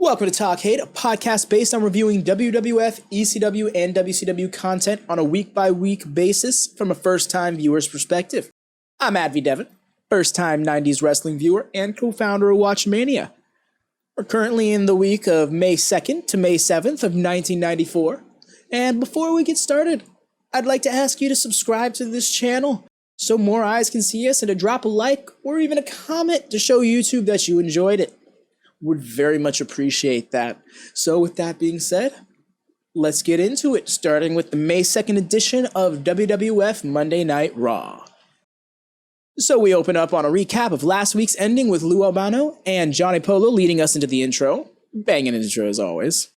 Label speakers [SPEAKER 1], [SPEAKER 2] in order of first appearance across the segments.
[SPEAKER 1] Welcome to Talkkcade, a podcast based on reviewing WWF, ECW, and WCW content on a week-by-week basis from a first-time viewer's perspective. I'm AdvyDeven, first-time 90s wrestling viewer and co-founder of WatchaMania. We're currently in the week of May 2nd to May 7th of 1994, and before we get started, I'd like to ask you to subscribe to this channel so more eyes can see us, and to drop a like or even a comment to show YouTube that you enjoyed it. Would very much appreciate that. So with that being said, let's get into it, starting with the May 2nd edition of WWF Monday Night Raw. So we open up on a recap of last week's ending with Lou Albano and Johnny Polo leading us into the intro. Banging intro as always.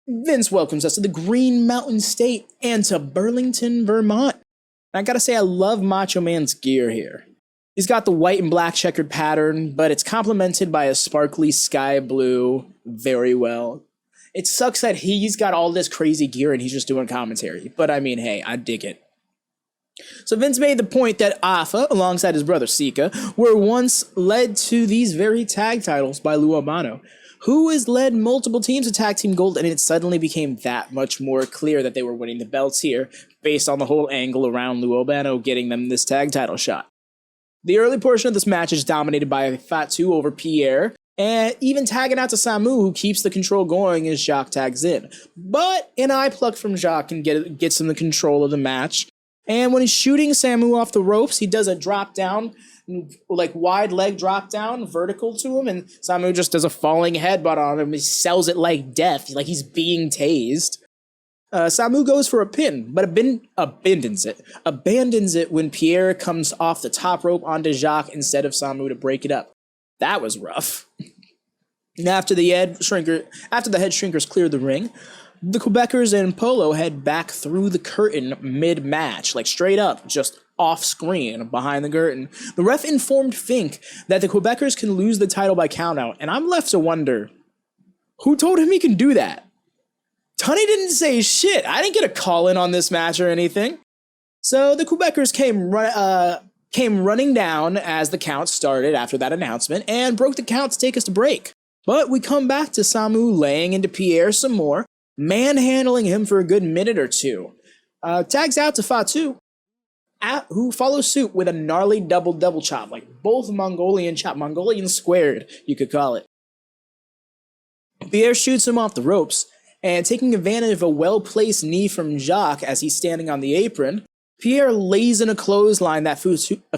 [SPEAKER 1] Vince welcomes us to the Green Mountain State and to Burlington, Vermont. And I gotta say, I love Macho Man's gear here. He's got the white and black checkered pattern, but it's complemented by a sparkly sky blue very well. It sucks that he's got all this crazy gear and he's just doing commentary. But I mean, hey, I dig it. So Vince made the point that Alpha, alongside his brother Sika, were once led to these very tag titles by Lou Albano, who has led multiple teams to tag team gold, and it suddenly became that much more clear that they were winning the belts here, based on the whole angle around Lou Albano getting them this tag title shot. The early portion of this match is dominated by Fatu over Pierre, and even tagging out to Samu, who keeps the control going as Jacques tags in. But an eye pluck from Jacques and gets him the control of the match. And when he's shooting Samu off the ropes, he does a drop down, like wide leg drop down, vertical to him, and Samu just does a falling headbutt on him. He sells it like death, like he's being tased. Samu goes for a pin, but abandons it when Pierre comes off the top rope onto Jacques instead of Samu to break it up. That was rough. And after the head shrinkers clear the ring, the Quebecers and Polo head back through the curtain mid-match, like straight up, just off screen behind the curtain. The ref informed Fink that the Quebecers can lose the title by countout, and I'm left to wonder, who told him he can do that? Tunney didn't say shit. I didn't get a call in on this match or anything. So the Quebecers came running down as the count started after that announcement and broke the count to take us to break. But we come back to Samu laying into Pierre some more, manhandling him for a good minute or two. Tags out to Fatu, who follows suit with a gnarly double chop, like both Mongolian squared, you could call it. Pierre shoots him off the ropes, and taking advantage of a well-placed knee from Jacques as he's standing on the apron, Pierre lays in a clothesline that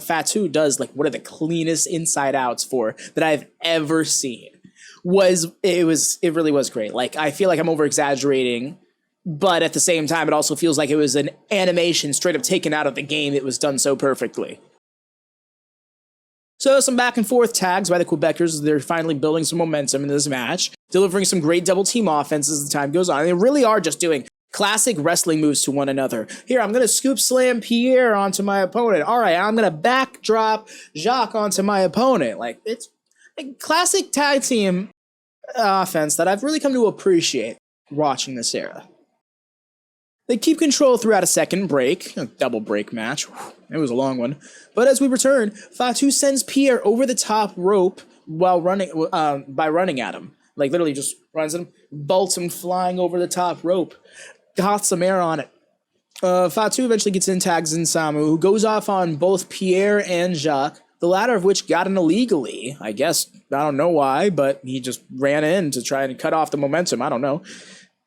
[SPEAKER 1] Fatu does like one of the cleanest inside-outs for that I've ever seen. It really was great. Like, I feel like I'm over-exaggerating, but at the same time, it also feels like it was an animation straight up taken out of the game. It was done so perfectly. So some back and forth tags by the Quebecers. They're finally building some momentum in this match, delivering some great double team offense as the time goes on. They really are just doing classic wrestling moves to one another. Here, I'm going to scoop slam Pierre onto my opponent. All right, I'm going to backdrop Jacques onto my opponent. Like, it's a classic tag team offense that I've really come to appreciate watching this era. They keep control throughout a second break, a double break match. It was a long one. But as we return, Fatu sends Pierre over the top rope while by running at him. Like, literally just runs him, bolts him flying over the top rope. Got some air on it. Fatu eventually gets in, tags in Samu, who goes off on both Pierre and Jacques, the latter of which got in illegally. I guess, I don't know why, but he just ran in to try and cut off the momentum. I don't know.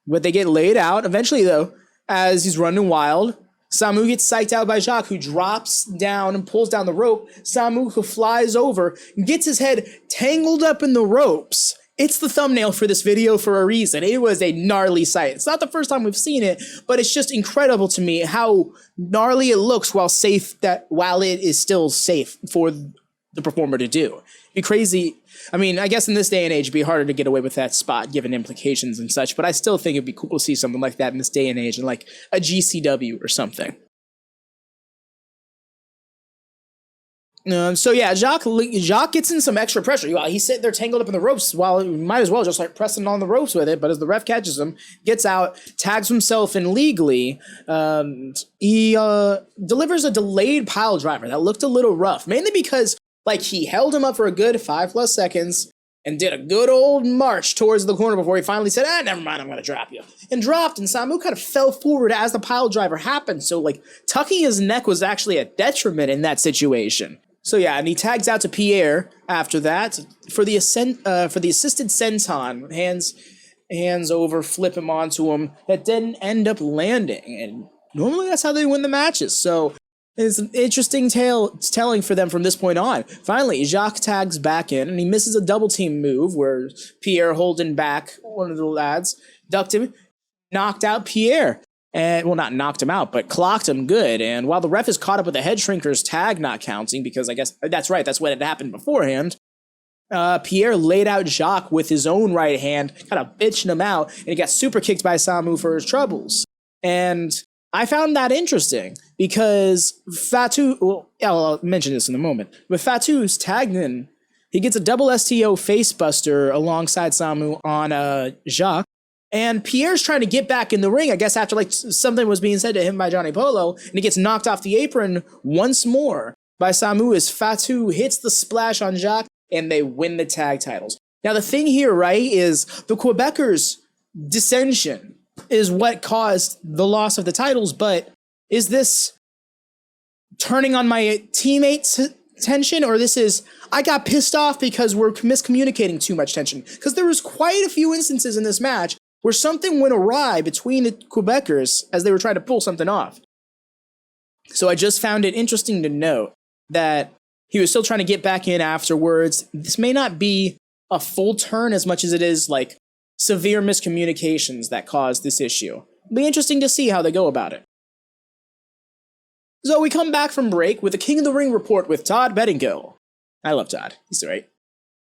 [SPEAKER 1] But they get laid out. Eventually, though, as he's running wild, Samu gets psyched out by Jacques, who drops down and pulls down the rope. Samu, who flies over, gets his head tangled up in the ropes. It's the thumbnail for this video for a reason. It was a gnarly sight. It's not the first time we've seen it, but it's just incredible to me how gnarly it looks while it is still safe for the performer to do. It'd be crazy. I mean, I guess in this day and age, it'd be harder to get away with that spot given implications and such, but I still think it'd be cool to see something like that in this day and age in like a GCW or something. So yeah, Jacques gets in some extra pressure. He's sitting there tangled up in the ropes while he might as well just like pressing on the ropes with it. But as the ref catches him, gets out, tags himself in legally, he delivers a delayed pile driver that looked a little rough, mainly because like he held him up for a good 5+ seconds, and did a good old march towards the corner before he finally said, never mind, I'm going to drop you. And dropped, and Samu kind of fell forward as the pile driver happened, so, like, tucking his neck was actually a detriment in that situation. So, yeah, and he tags out to Pierre after that for the assisted senton, hands over, flip him onto him, that didn't end up landing, and normally that's how they win the matches, so it's an interesting telling for them from this point on. Finally, Jacques tags back in, and he misses a double team move where Pierre holding back one of the lads, ducked him, knocked out Pierre. And, well, not knocked him out, but clocked him good. And while the ref is caught up with the head shrinker's tag not counting, because I guess that's right, that's what had happened beforehand, Pierre laid out Jacques with his own right hand, kind of bitching him out, and he got super kicked by Samu for his troubles. And I found that interesting because Fatu, well, I'll mention this in a moment, but Fatu's tagged in. He gets a double STO facebuster alongside Samu on Jacques, and Pierre's trying to get back in the ring, I guess after like something was being said to him by Johnny Polo, and he gets knocked off the apron once more by Samu as Fatu hits the splash on Jacques, and they win the tag titles. Now the thing here, right, is the Quebecers' dissension is what caused the loss of the titles, but is this turning on my teammates' tension, or this is, I got pissed off because we're miscommunicating too much tension? Because there was quite a few instances in this match where something went awry between the Quebecers as they were trying to pull something off. So I just found it interesting to note that he was still trying to get back in afterwards. This may not be a full turn as much as it is like severe miscommunications that caused this issue. It'll be interesting to see how they go about it. So we come back from break with the King of the Ring report with Todd Bettingill. I love Todd. He's great.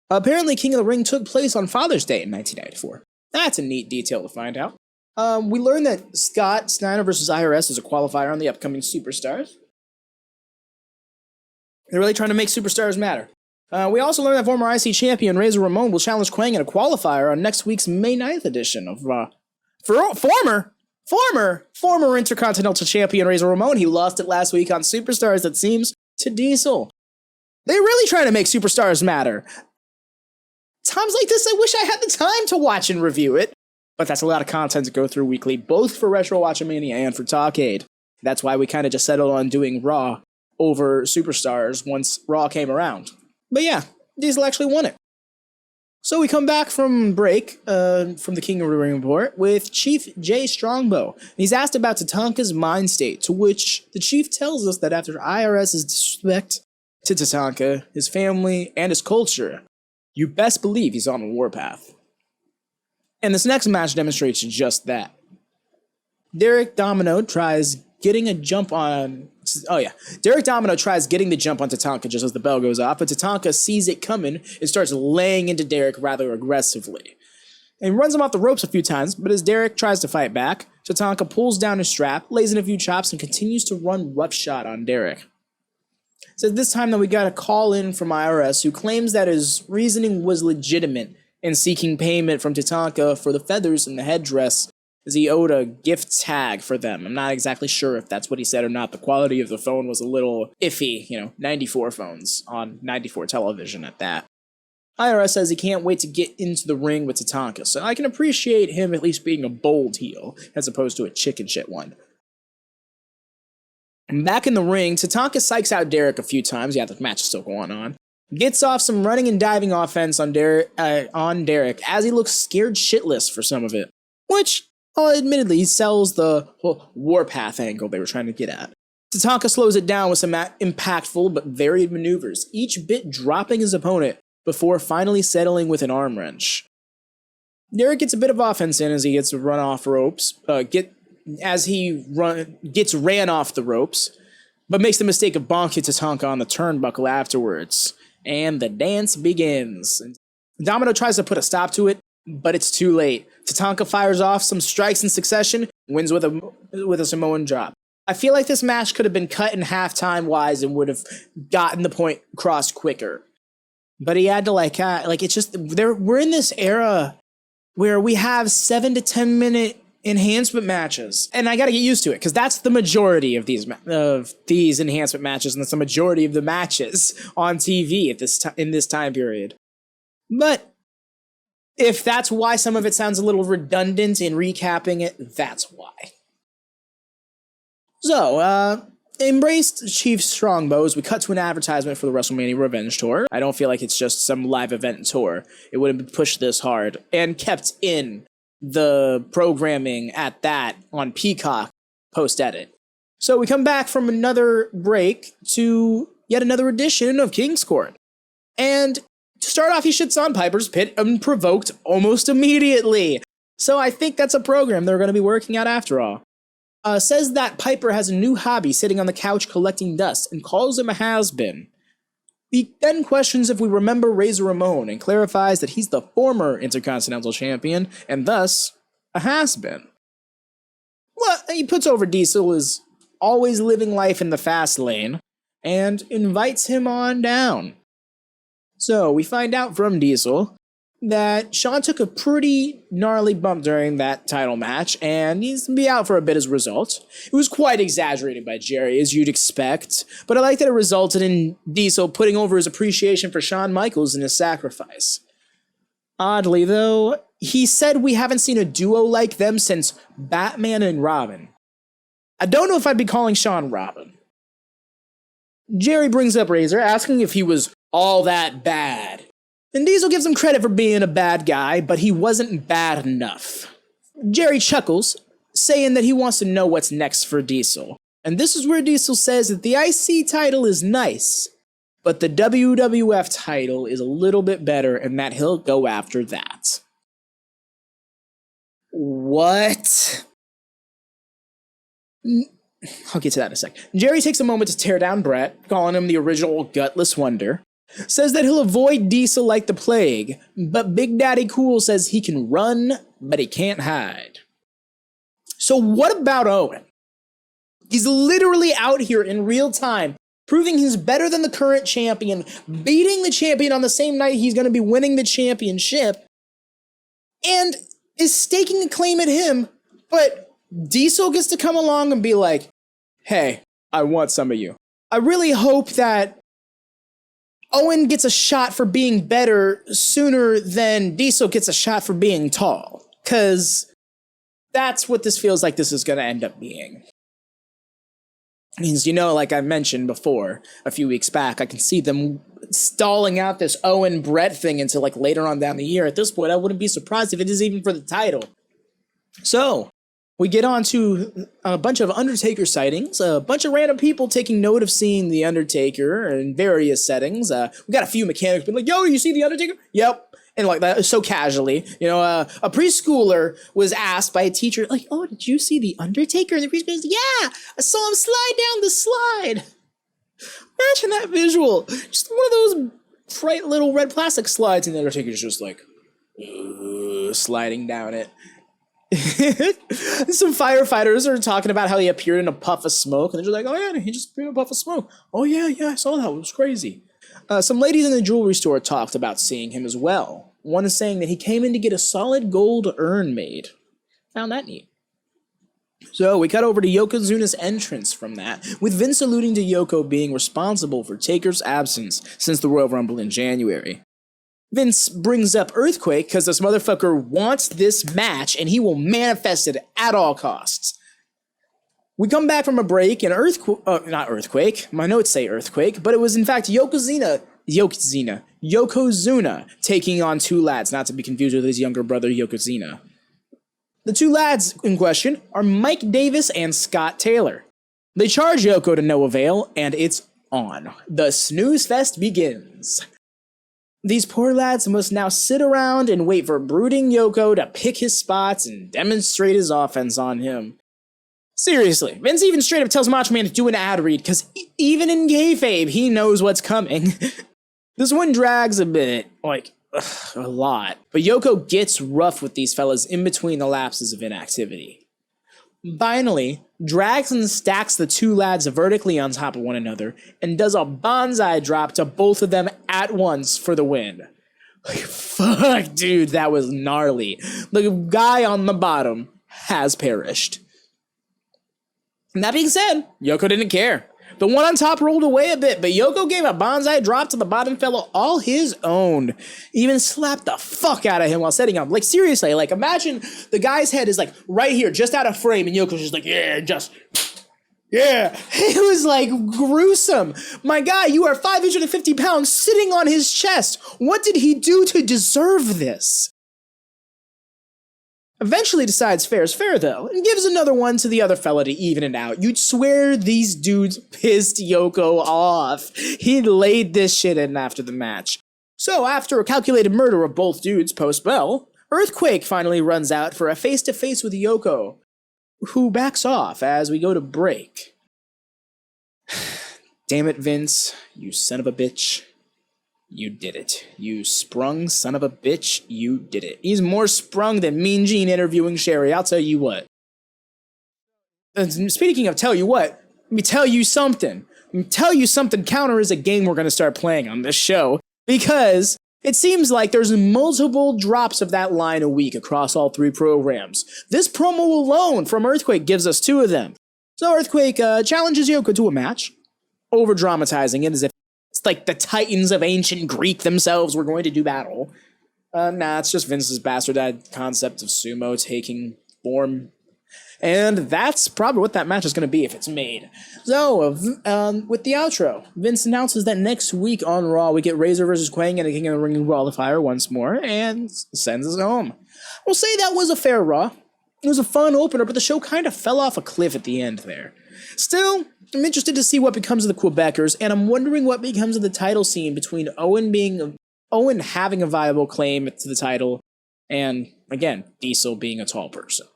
[SPEAKER 1] Apparently, King of the Ring took place on Father's Day in 1994. That's a neat detail to find out. We learned that Scott Steiner vs. IRS is a qualifier on the upcoming Superstars. They're really trying to make Superstars matter. We also learned that former IC champion Razor Ramon will challenge Quang in a qualifier on next week's May 9th edition of Raw. Former Intercontinental Champion Razor Ramon, he lost it last week on Superstars, it seems, to Diesel. They're really trying to make Superstars matter. Times like this, I wish I had the time to watch and review it. But that's a lot of content to go through weekly, both for Retro WatchaMania and for Talkkcade. That's why we kind of just settled on doing Raw over Superstars once Raw came around. But yeah, Diesel actually won it. So we come back from break, from the King of the Ring report, with Chief Jay Strongbow. He's asked about Tatanka's mind state, to which the Chief tells us that after IRS's disrespect to Tatanka, his family, and his culture, you best believe he's on a warpath. And this next match demonstrates just that. Derek Domino tries getting the jump on Tatanka just as the bell goes off, but Tatanka sees it coming and starts laying into Derek rather aggressively. And runs him off the ropes a few times, but as Derek tries to fight back, Tatanka pulls down his strap, lays in a few chops, and continues to run roughshod on Derek. So this time that we got a call in from IRS who claims that his reasoning was legitimate in seeking payment from Tatanka for the feathers and the headdress, as he owed a gift tag for them. I'm not exactly sure if that's what he said or not. The quality of the phone was a little iffy, 94 phones on 94 television at that. IRS says he can't wait to get into the ring with Tatanka, so I can appreciate him at least being a bold heel, as opposed to a chicken shit one. And back in the ring, Tatanka psychs out Derek a few times. Yeah, the match is still going on. Gets off some running and diving offense on Derek as he looks scared shitless for some of it. Which, admittedly, sells the whole warpath angle they were trying to get at. Tatanka slows it down with some impactful but varied maneuvers, each bit dropping his opponent before finally settling with an arm wrench. Derek gets a bit of offense in as he gets ran off the ropes, but makes the mistake of bonking Tatanka on the turnbuckle afterwards. And the dance begins. Domino tries to put a stop to it, but it's too late. Tatanka fires off some strikes in succession, wins with a Samoan drop. I feel like this match could have been cut in half time-wise and would have gotten the point across quicker. But he had to we're in this era where we have 7 to 10 minute enhancement matches, and I got to get used to it because that's the majority of these enhancement matches, and that's the majority of the matches on TV in this time period. But If that's why some of it sounds a little redundant in recapping it, that's why. So, embraced Chief Strongbow as we cut to an advertisement for the WrestleMania Revenge Tour. I don't feel like it's just some live event tour. It wouldn't be pushed this hard and kept in the programming at that on Peacock post-edit. So we come back from another break to yet another edition of King's Court. And to start off, he shits on Piper's Pit unprovoked almost immediately. So I think that's a program they're going to be working out after all. Says that Piper has a new hobby sitting on the couch collecting dust and calls him a has-been. He then questions if we remember Razor Ramon and clarifies that he's the former Intercontinental Champion and thus a has-been. Well, he puts over Diesel as always living life in the fast lane and invites him on down. So we find out from Diesel that Shawn took a pretty gnarly bump during that title match, and he's going to be out for a bit as a result. It was quite exaggerated by Jerry, as you'd expect, but I like that it resulted in Diesel putting over his appreciation for Shawn Michaels in his sacrifice. Oddly, though, he said we haven't seen a duo like them since Batman and Robin. I don't know if I'd be calling Shawn Robin. Jerry brings up Razor, asking if he was all that bad. And Diesel gives him credit for being a bad guy, but he wasn't bad enough. Jerry chuckles, saying that he wants to know what's next for Diesel. And this is where Diesel says that the IC title is nice, but the WWF title is a little bit better and that he'll go after that. What? I'll get to that in a sec. Jerry takes a moment to tear down Brett, calling him the original Gutless Wonder. Says that he'll avoid Diesel like the plague, but Big Daddy Cool says he can run, but he can't hide. So what about Owen? He's literally out here in real time, proving he's better than the current champion, beating the champion on the same night he's going to be winning the championship, and is staking a claim at him, but Diesel gets to come along and be like, hey, I want some of you. I really hope that Owen gets a shot for being better sooner than Diesel gets a shot for being tall, because that's what this feels like this is going to end up being. Means, you know, like I mentioned before, a few weeks back, I can see them stalling out this Owen-Brett thing until like later on down the year. At this point, I wouldn't be surprised if it is even for the title. So, we get on to a bunch of Undertaker sightings, a bunch of random people taking note of seeing the Undertaker in various settings. We got a few mechanics being like, yo, you see the Undertaker? Yep. And like that, so casually. You know, a preschooler was asked by a teacher, like, oh, did you see the Undertaker? And the preschooler goes, yeah, I saw him slide down the slide. Imagine that visual. Just one of those bright little red plastic slides, and the Undertaker's just like, sliding down it. Some firefighters are talking about how he appeared in a puff of smoke, and they're just like, oh yeah, he just appeared in a puff of smoke. Oh yeah, I saw that. It was crazy. Some ladies in the jewelry store talked about seeing him as well. One is saying that he came in to get a solid gold urn made. Found that neat. So we cut over to Yokozuna's entrance from that, with Vince alluding to Yoko being responsible for Taker's absence since the Royal Rumble in January. Vince brings up Earthquake because this motherfucker wants this match and he will manifest it at all costs. We come back from a break and not Earthquake, my notes say Earthquake, but it was in fact Yokozuna taking on two lads, not to be confused with his younger brother Yokozuna. The two lads in question are Mike Davis and Scott Taylor. They charge Yoko to no avail, and it's on. The snooze fest begins. These poor lads must now sit around and wait for brooding Yoko to pick his spots and demonstrate his offense on him. Seriously, Vince even straight up tells Macho Man to do an ad read, because even in kayfabe, he knows what's coming. This one drags a bit, a lot. But Yoko gets rough with these fellas in between the lapses of inactivity. Finally, drags and stacks the two lads vertically on top of one another and does a bonsai drop to both of them at once for the win. Fuck, dude, that was gnarly. The guy on the bottom has perished. And that being said, Yoko didn't care. The one on top rolled away a bit, but Yoko gave a bonsai drop to the bottom fellow all his own. Even slapped the fuck out of him while setting up. Like, seriously, like, imagine the guy's head is, like, right here, just out of frame, and Yoko's just like, yeah, just... yeah, it was like gruesome. My guy, you are 550 pounds sitting on his chest. What did he do to deserve this? Eventually decides fair is fair, though, and gives another one to the other fella to even it out. You'd swear these dudes pissed Yoko off. He laid this shit in after the match. So, after a calculated murder of both dudes post-bell, Earthquake finally runs out for a face-to-face with Yoko, who backs off as we go to break. Damn it, Vince, you son of a bitch. You did it. You sprung son of a bitch, you did it. He's more sprung than Mean Gene interviewing Sherry, I'll tell you what. And speaking of tell you what, let me tell you something. Counter is a game we're going to start playing on this show, because it seems like there's multiple drops of that line a week across all 3 programs. This promo alone from Earthquake gives us 2 of them. So Earthquake challenges Yoko to a match, over-dramatizing it as if it's like the Titans of ancient Greek themselves were going to do battle. Nah, it's just Vince's bastardized concept of sumo taking form. And that's probably what that match is going to be if it's made. So, with the outro, Vince announces that next week on Raw we get Razor vs. Quang and a King of the Ring qualifier once more, and sends us home. We'll say that was a fair Raw. It was a fun opener, but the show kind of fell off a cliff at the end there. Still, I'm interested to see what becomes of the Quebecers, and I'm wondering what becomes of the title scene between Owen having a viable claim to the title, and, again, Diesel being a tall person.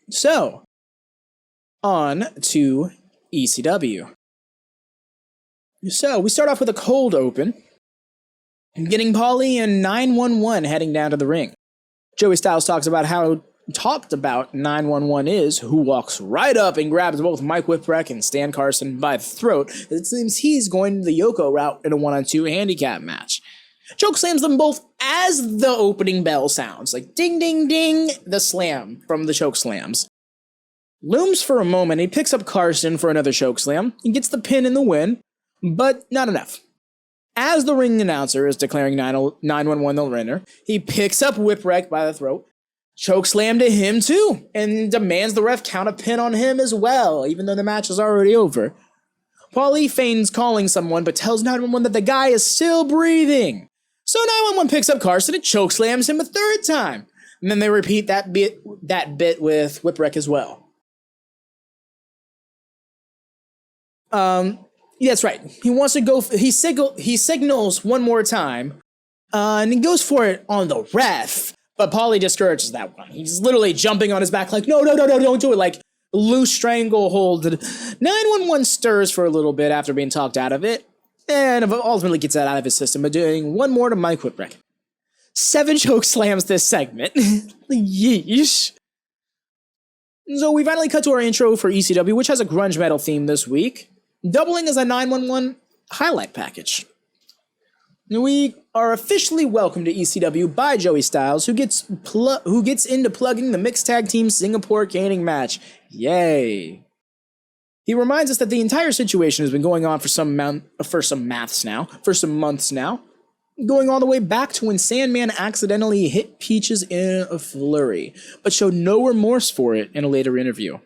[SPEAKER 1] So, on to ECW. So, we start off with a cold open, getting Paulie and 911 heading down to the ring. Joey Styles talks about how talked about 911 is, who walks right up and grabs both Mike Whipwreck and Stan Carson by the throat. It seems he's going the Yoko route in a 1-on-2 handicap match. Choke slams them both as the opening bell sounds, like ding ding ding, the slam from the choke slams. Looms for a moment, he picks up Carson for another choke slam, he gets the pin and the win, but not enough. As the ring announcer is declaring 911 the winner, he picks up Whipwreck by the throat, choke slam to him too, and demands the ref count a pin on him as well, even though the match is already over. Paulie feigns calling someone, but tells 911 that the guy is still breathing. So 911 picks up Carson and choke slams him a third time. And then they repeat that bit with Whipwreck as well. That's right. He wants to go. He signals one more time, and he goes for it on the ref. But Paulie discourages that one. He's literally jumping on his back like, no, don't do it. Like, loose stranglehold. 911 stirs for a little bit after being talked out of it, and ultimately gets that out of his system by doing one more to Mike Whipwreck. 7 choke slams this segment. Yeesh. So we finally cut to our intro for ECW, which has a grunge metal theme this week, doubling as a 911 highlight package. We are officially welcomed to ECW by Joey Styles, who gets into plugging the mixed tag team Singapore caning match. Yay! He reminds us that the entire situation has been going on for some months now, going all the way back to when Sandman accidentally hit Peaches in a flurry, but showed no remorse for it in a later interview.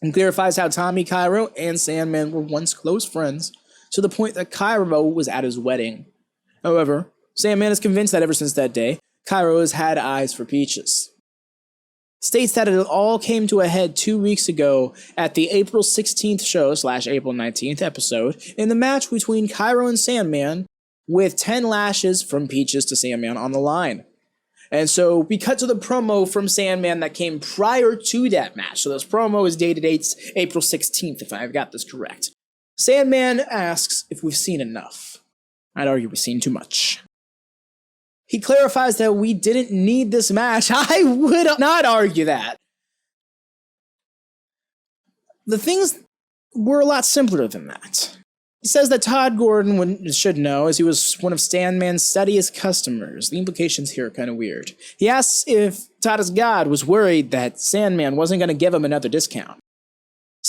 [SPEAKER 1] And clarifies how Tommy, Cairo, and Sandman were once close friends, to the point that Cairo was at his wedding. However, Sandman is convinced that ever since that day, Cairo has had eyes for Peaches. States that it all came to a head 2 weeks ago at the April 16th show / April 19th episode in the match between Cairo and Sandman, with 10 lashes from Peaches to Sandman on the line. And so we cut to the promo from Sandman that came prior to that match. So this promo is dated April 16th, if I've got this correct. Sandman asks if we've seen enough. I'd argue we've seen too much. He clarifies that we didn't need this match. I would not argue that. The things were a lot simpler than that. He says that Todd Gordon should know, as he was one of Sandman's steadiest customers. The implications here are kind of weird. He asks if Todd as God was worried that Sandman wasn't going to give him another discount.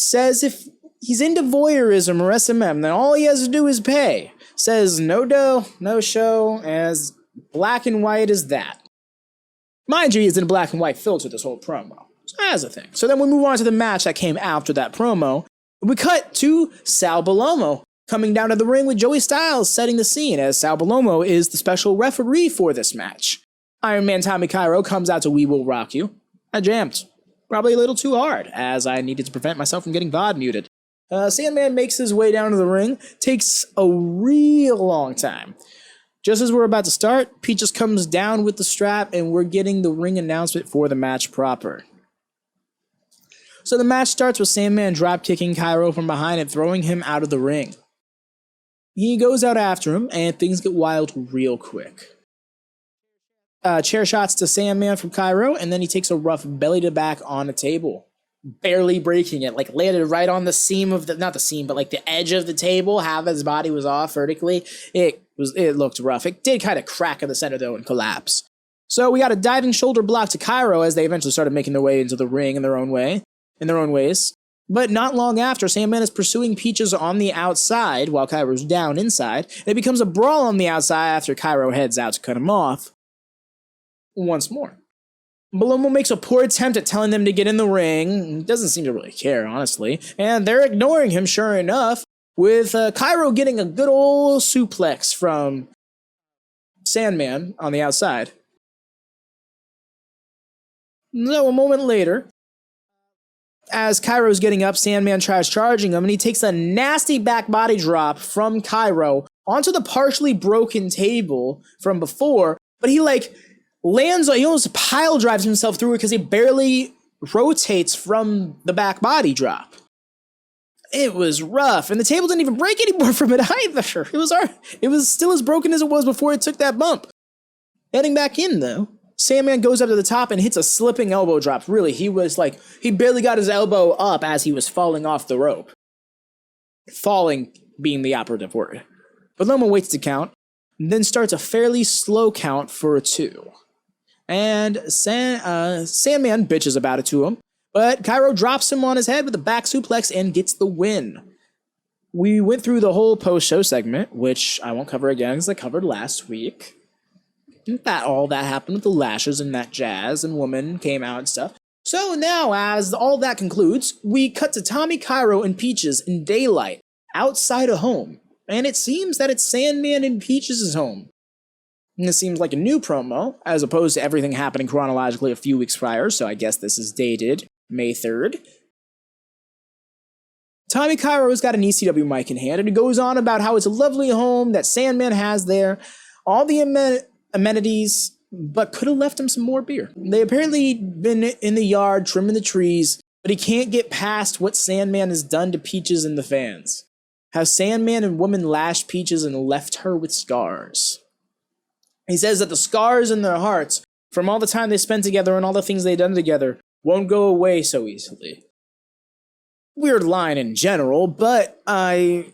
[SPEAKER 1] says if he's into voyeurism or SMM, then all he has to do is pay. Says no dough, no show, as black and white as that. Mind you, he's in a black and white filter this whole promo. So that's a thing. So then we move on to the match that came after that promo. We cut to Sal Bellomo coming down to the ring with Joey Styles setting the scene, as Sal Bellomo is the special referee for this match. Iron Man Tommy Cairo comes out to We Will Rock You. I jammed. Probably a little too hard, as I needed to prevent myself from getting VOD muted. Sandman makes his way down to the ring. Takes a real long time. Just as we're about to start, Peaches comes down with the strap, and we're getting the ring announcement for the match proper. So the match starts with Sandman drop-kicking Cairo from behind and throwing him out of the ring. He goes out after him, and things get wild real quick. Chair shots to Sandman from Cairo, and then he takes a rough belly-to-back on a table, barely breaking it, like landed right on the seam of the, not the seam, but like the edge of the table, half his body was off vertically. It looked rough. It did kind of crack in the center, though, and collapse. So we got a diving shoulder block to Cairo as they eventually started making their way into the ring in their own ways. But not long after, Sandman is pursuing Peaches on the outside while Cairo's down inside, and it becomes a brawl on the outside after Cairo heads out to cut him off once more. Bellomo makes a poor attempt at telling them to get in the ring. He doesn't seem to really care, honestly, and they're ignoring him, sure enough, with Cairo getting a good old suplex from Sandman on the outside. So a moment later, as Cairo's getting up, Sandman tries charging him, and he takes a nasty back body drop from Cairo onto the partially broken table from before, but he lands, he almost pile drives himself through it because he barely rotates from the back body drop. It was rough, and the table didn't even break anymore from it either. It was still as broken as it was before it took that bump. Heading back in, though, Sandman goes up to the top and hits a slipping elbow drop. Really, he barely got his elbow up as he was falling off the rope. Falling being the operative word. But Bellomo waits to count, and then starts a fairly slow count for a 2. And Sandman bitches about it to him, but Cairo drops him on his head with a back suplex and gets the win. We went through the whole post-show segment, which I won't cover again because I covered last week. All that happened with the lashes and that jazz and woman came out and stuff. So now, as all that concludes, we cut to Tommy Cairo and Peaches in daylight, outside a home. And it seems that it's Sandman and Peaches' home. And this seems like a new promo, as opposed to everything happening chronologically a few weeks prior, so I guess this is dated May 3rd. Tommy Cairo's got an ECW mic in hand, and he goes on about how it's a lovely home that Sandman has there, all the amenities, but could have left him some more beer. They apparently been in the yard trimming the trees, but he can't get past what Sandman has done to Peaches and the fans. How Sandman and woman lashed Peaches and left her with scars. He says that the scars in their hearts, from all the time they spent together and all the things they've done together, won't go away so easily. Weird line in general, but I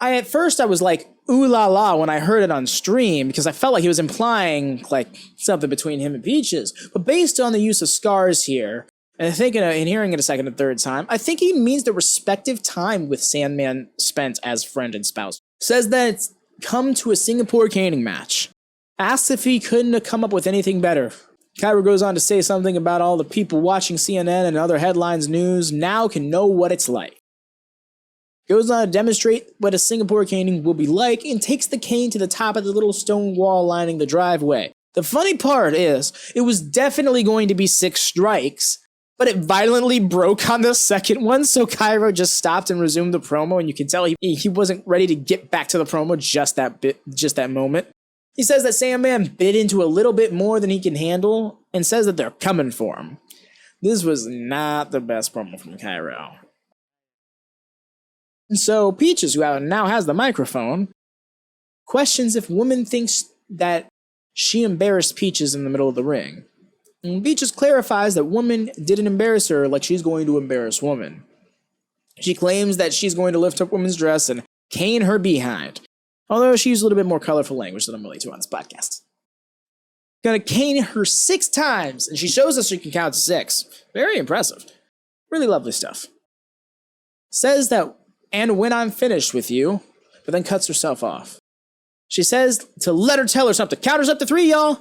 [SPEAKER 1] at first I was like, ooh la la, when I heard it on stream, because I felt like he was implying something between him and Peaches. But based on the use of scars here, and I think in hearing it a second and third time, I think he means the respective time with Sandman spent as friend and spouse. Says that it's come to a Singapore caning match. Asks if he couldn't have come up with anything better. Cairo goes on to say something about all the people watching CNN and other headlines news now can know what it's like. Goes on to demonstrate what a Singapore caning will be like and takes the cane to the top of the little stone wall lining the driveway. The funny part is, it was definitely going to be 6 strikes, but it violently broke on the second one, so Cairo just stopped and resumed the promo, and you can tell he wasn't ready to get back to the promo just that moment. He says that Sandman bit into a little bit more than he can handle, and says that they're coming for him. This was not the best promo from Cairo. So Peaches, who now has the microphone, questions if woman thinks that she embarrassed Peaches in the middle of the ring. And Peaches clarifies that woman didn't embarrass her like she's going to embarrass woman. She claims that she's going to lift up woman's dress and cane her behind. Although she used a little bit more colorful language than I'm really to on this podcast. Gonna cane her 6 times, and she shows us she can count to 6. Very impressive. Really lovely stuff. says that, and when I'm finished with you, but then cuts herself off. She says to let her tell her something. Counters up to 3, y'all.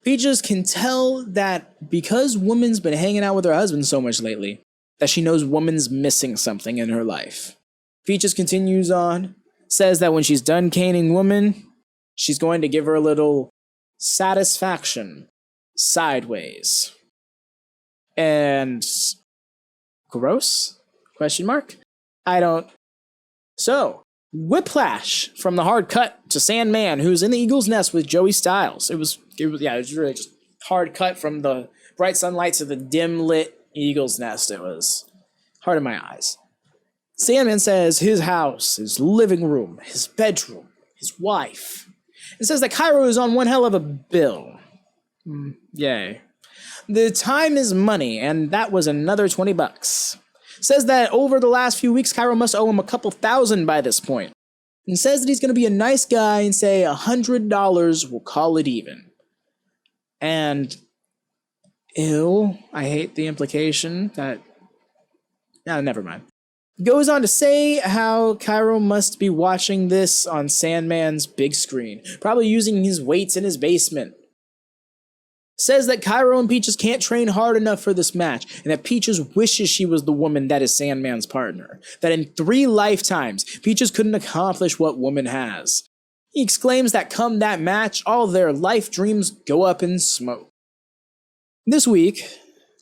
[SPEAKER 1] Peaches can tell that because Woman's been hanging out with her husband so much lately, that she knows Woman's missing something in her life. Peaches continues on, says that when she's done caning Woman, she's going to give her a little satisfaction sideways. And gross? Question mark? I don't. So, whiplash from the hard cut to Sandman, who's in the Eagle's Nest with Joey Styles. It was really just hard cut from the bright sunlight to the dim lit Eagle's Nest. It was hard in my eyes. Sandman says his house, his living room, his bedroom, his wife. It says that Cairo is on one hell of a bill. Yay. The time is money, and that was another $20. Says that over the last few weeks, Cairo must owe him a couple $1,000 by this point. And says that he's going to be a nice guy and say $100 will call it even. And, ew, I hate the implication that... never mind. Goes on to say how Cairo must be watching this on Sandman's big screen, probably using his weights in his basement. Says that Cairo and Peaches can't train hard enough for this match, and that Peaches wishes she was the woman that is Sandman's partner. That in 3 lifetimes, Peaches couldn't accomplish what Woman has. He exclaims that come that match, all their life dreams go up in smoke. This week,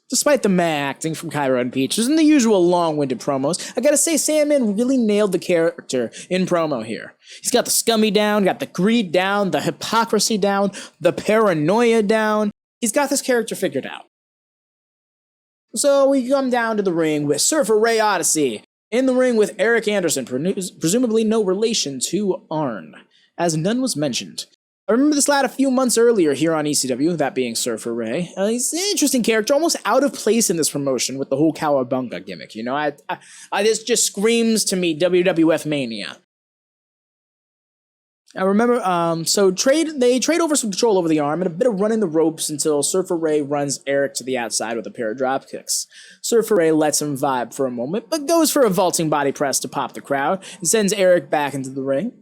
[SPEAKER 1] despite the meh acting from Cairo and Peaches and the usual long-winded promos, I gotta say Sandman really nailed the character in promo here. He's got the scummy down, got the greed down, the hypocrisy down, the paranoia down. He's got this character figured out. So we come down to the ring with Surfer Ray Odyssey, in the ring with Eric Anderson, presumably no relation to Arn, as none was mentioned. I remember this lad a few months earlier here on ECW, that being Surfer Ray. He's an interesting character, almost out of place in this promotion with the whole Cowabunga gimmick, you know? This just screams to me WWF Mania. I remember, they trade over some control over the arm and a bit of running the ropes until Surfer Ray runs Eric to the outside with a pair of drop kicks. Surfer Ray lets him vibe for a moment, but goes for a vaulting body press to pop the crowd and sends Eric back into the ring.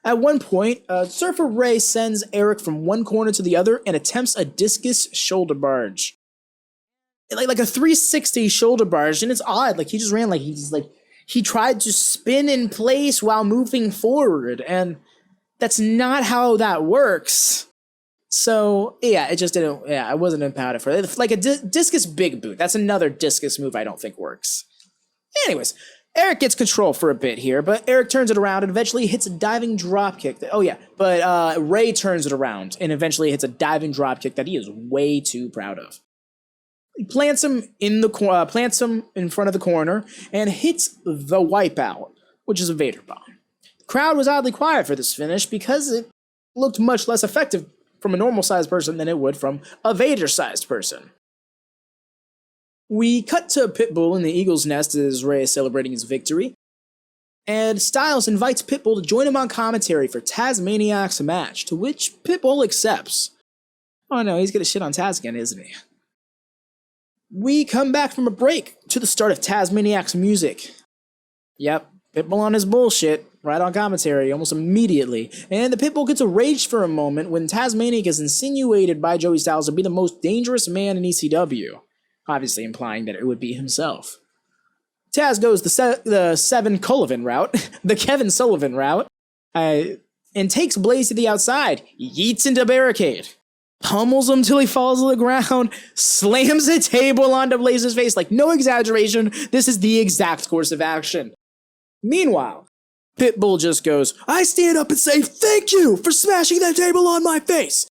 [SPEAKER 1] At one point, Surfer Ray sends Eric from one corner to the other and attempts a discus shoulder barge. Like a 360 shoulder barge, and it's odd, like he just ran he tried to spin in place while moving forward, and that's not how that works. So, yeah, it just didn't, I wasn't empowered for it. Like a discus big boot. That's another discus move I don't think works. Anyways, Eric gets control for a bit here, but Eric turns it around and eventually hits a diving dropkick. But Ray turns it around and eventually hits a diving dropkick that he is way too proud of. He plants him in front of the corner and hits the wipeout, which is a Vader bomb. Crowd was oddly quiet for this finish because it looked much less effective from a normal-sized person than it would from a Vader-sized person. We cut to Pitbull in the Eagle's Nest as Ray is celebrating his victory, and Styles invites Pitbull to join him on commentary for Tazmaniac's match, to which Pitbull accepts. Oh no, he's gonna shit on Taz again, isn't he? We come back from a break to the start of Tazmaniac's music. Yep, Pitbull on his bullshit. Right on commentary, almost immediately. And the Pitbull gets enraged for a moment when Tazmaniac is insinuated by Joey Styles to be the most dangerous man in ECW. Obviously implying that it would be himself. Taz goes the Kevin Sullivan route, and takes Blaze to the outside, yeets into barricade, pummels him till he falls to the ground, slams a table onto Blaze's face. Like, no exaggeration, this is the exact course of action. Meanwhile, Pitbull just goes, I stand up and say, thank you for smashing that table on my face.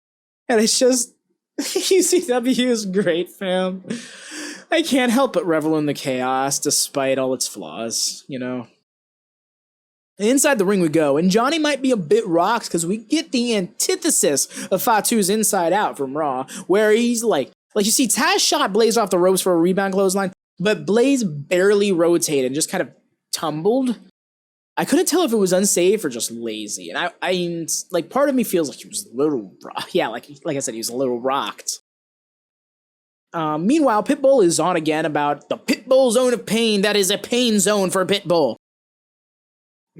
[SPEAKER 1] And it's just, ECW is great, fam. I can't help but revel in the chaos despite all its flaws, you know. Inside the ring we go, and Johnnty might be a bit rocked because we get the antithesis of Fatu's Inside Out from Raw, where he's like you see Taz shot Blaze off the ropes for a rebound clothesline, but Blaze barely rotated and just kind of tumbled. I couldn't tell if it was unsafe or just lazy, and I part of me feels like he was a little, like I said, he was a little rocked. Meanwhile, Pitbull is on again about the Pitbull zone of pain. That is a pain zone for Pitbull.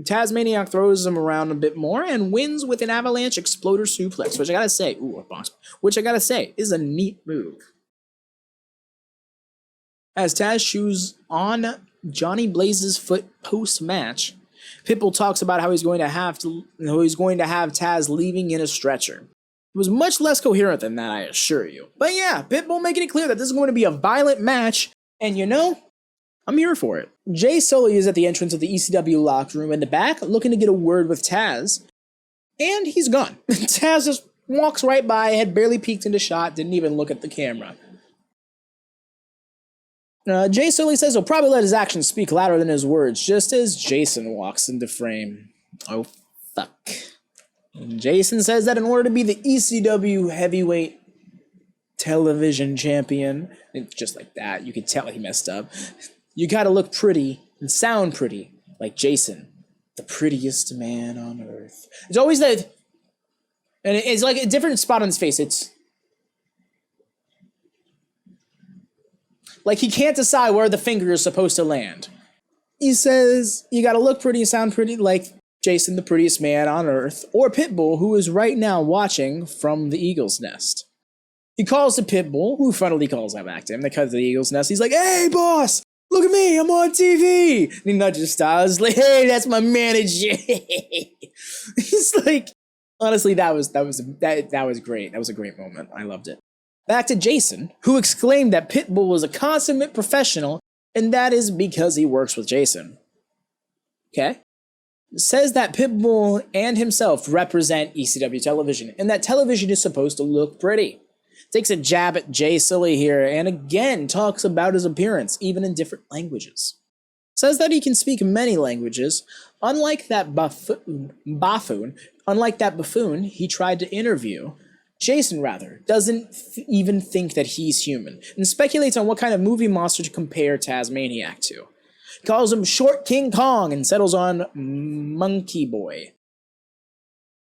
[SPEAKER 1] Tazmaniac throws him around a bit more and wins with an avalanche exploder suplex, which I gotta say, is a neat move. As Taz shoes on Johnny Blaze's foot post-match, Pitbull talks about how he's going to have Taz leaving in a stretcher. It was much less coherent than that, I assure you. But yeah, Pitbull making it clear that this is going to be a violent match, and you know, I'm here for it. Jay Sully is at the entrance of the ECW locker room in the back, looking to get a word with Taz, and he's gone. Taz just walks right by, had barely peeked into shot, didn't even look at the camera. Jay Sully says he'll probably let his actions speak louder than his words, just as Jason walks into frame. Oh, fuck. And Jason says that in order to be the ECW heavyweight television champion, just like that, you could tell he messed up, you gotta look pretty and sound pretty, like Jason, the prettiest man on earth. It's always that, and it's like a different spot on his face. It's like he can't decide where the finger is supposed to land. He says, you gotta look pretty and sound pretty like Jason, the prettiest man on earth, or Pitbull, who is right now watching from the Eagle's Nest. He calls to Pitbull, who finally calls that back to him. They cut to the Eagle's Nest. He's like, hey, boss, look at me, I'm on TV. And he nudges Styles, like, hey, that's my manager. He's like, honestly, that was great. That was a great moment. I loved it. Back to Jason, who exclaimed that Pitbull was a consummate professional, and that is because he works with Jason. Okay? Says that Pitbull and himself represent ECW television, and that television is supposed to look pretty. Takes a jab at Jay Sully here, and again talks about his appearance, even in different languages. Says that he can speak many languages, unlike that buffoon he tried to interview. Jason, rather, doesn't even think that he's human, and speculates on what kind of movie monster to compare Tazmaniac to. Calls him Short King Kong and settles on Monkey Boy.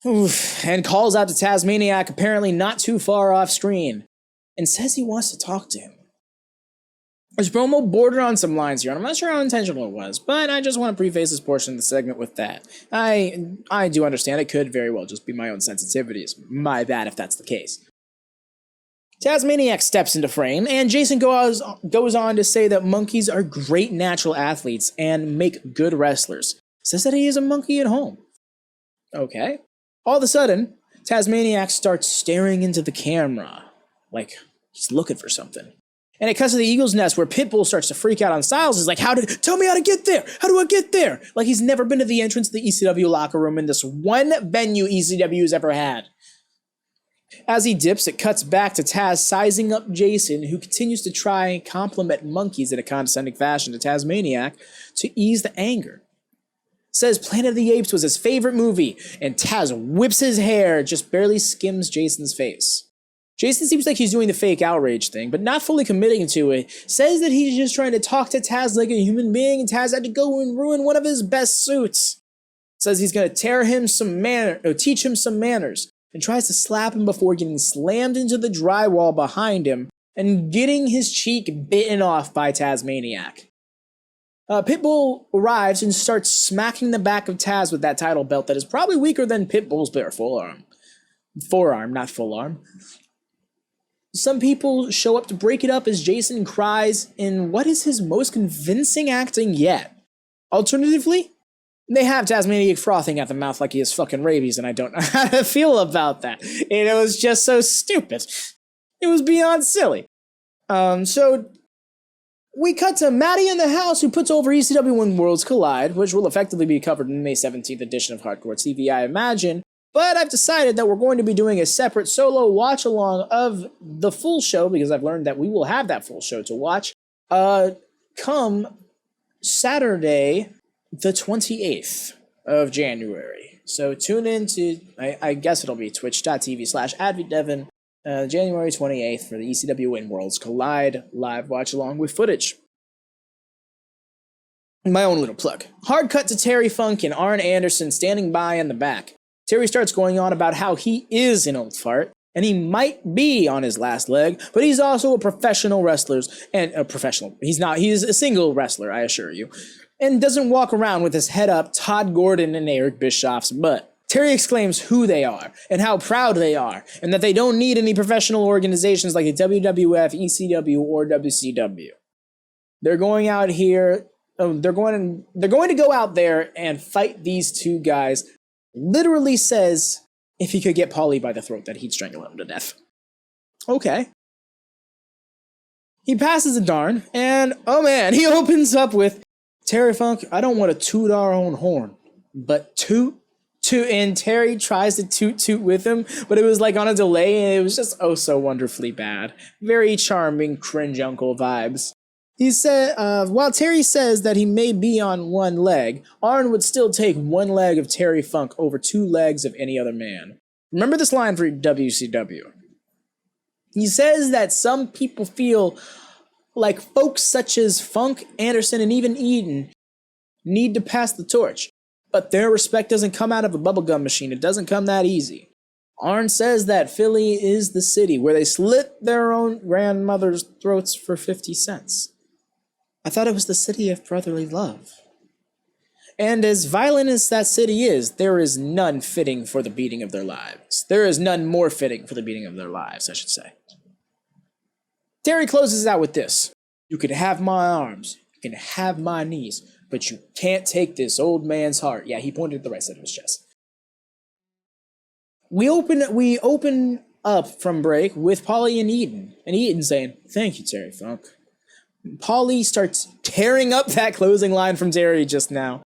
[SPEAKER 1] Oof, and calls out to Tazmaniac, apparently not too far off screen, and says he wants to talk to him. His promo bordered on some lines here, and I'm not sure how intentional it was, but I just want to preface this portion of the segment with that. I do understand it could very well just be my own sensitivities. My bad if that's the case. Tazmaniac steps into frame, and Jason goes on to say that monkeys are great natural athletes and make good wrestlers. Says that he is a monkey at home. Okay. All of a sudden, Tazmaniac starts staring into the camera, like he's looking for something. And it cuts to the Eagle's Nest where Pitbull starts to freak out on Styles. He's like, tell me how to get there. How do I get there? Like he's never been to the entrance of the ECW locker room in this one venue ECW's ever had. As he dips, it cuts back to Taz sizing up Jason, who continues to try and compliment monkeys in a condescending fashion to Tazmaniac to ease the anger. Says Planet of the Apes was his favorite movie, and Taz whips his hair, just barely skims Jason's face. Jason seems like he's doing the fake outrage thing, but not fully committing to it. Says that he's just trying to talk to Taz like a human being, and Taz had to go and ruin one of his best suits. Says he's going to teach him some manners, and tries to slap him before getting slammed into the drywall behind him and getting his cheek bitten off by Tazmaniac. Pitbull arrives and starts smacking the back of Taz with that title belt that is probably weaker than Pitbull's bare forearm. Forearm, not full arm. Some people show up to break it up as Jason cries in what is his most convincing acting yet. Alternatively, they have Tazmaniac frothing at the mouth like he has fucking rabies, and I don't know how to feel about that. And it was just so stupid. It was beyond silly. So we cut to Maddie in the house, who puts over ECW when Worlds Collide, which will effectively be covered in the May 17th edition of Hardcore TV, I imagine. But I've decided that we're going to be doing a separate solo watch-along of the full show, because I've learned that we will have that full show to watch, come Saturday, the 28th of January. So tune in to, I guess it'll be twitch.tv/AdvyDeven, January 28th for the ECW When Worlds Collide live watch-along with footage. My own little plug. Hard cut to Terry Funk and Arn Anderson standing by in the back. Terry starts going on about how he is an old fart, and he might be on his last leg, but he's also a professional wrestler, and a professional. He's not, he's a single wrestler, I assure you, and doesn't walk around with his head up Todd Gordon and Eric Bischoff's butt. Terry exclaims who they are and how proud they are, and that they don't need any professional organizations like the WWF, ECW, or WCW. They're going out here. They're going to go out there and fight these two guys. Literally says if he could get Paulie by the throat that he'd strangle him to death. Okay. He passes the darn, and oh man, he opens up with Terry Funk. I don't want to toot our own horn, but toot. And Terry tries to toot with him, but it was like on a delay, and it was just oh so wonderfully bad. Very charming cringe uncle vibes. He said, while Terry says that he may be on one leg, Arn would still take one leg of Terry Funk over two legs of any other man. Remember this line for WCW. He says that some people feel like folks such as Funk, Anderson, and even Eden need to pass the torch. But their respect doesn't come out of a bubblegum machine. It doesn't come that easy. Arn says that Philly is the city where they slit their own grandmother's throats for 50 cents. I thought it was the city of brotherly love. And as violent as that city is, there is none fitting for the beating of their lives. There is none more fitting for the beating of their lives, I should say. Terry closes out with this. You can have my arms. You can have my knees. But you can't take this old man's heart. Yeah, he pointed at the right side of his chest. We open up from break with Paulie and Eden saying, "Thank you, Terry Funk." Paulie starts tearing up that closing line from Terry just now,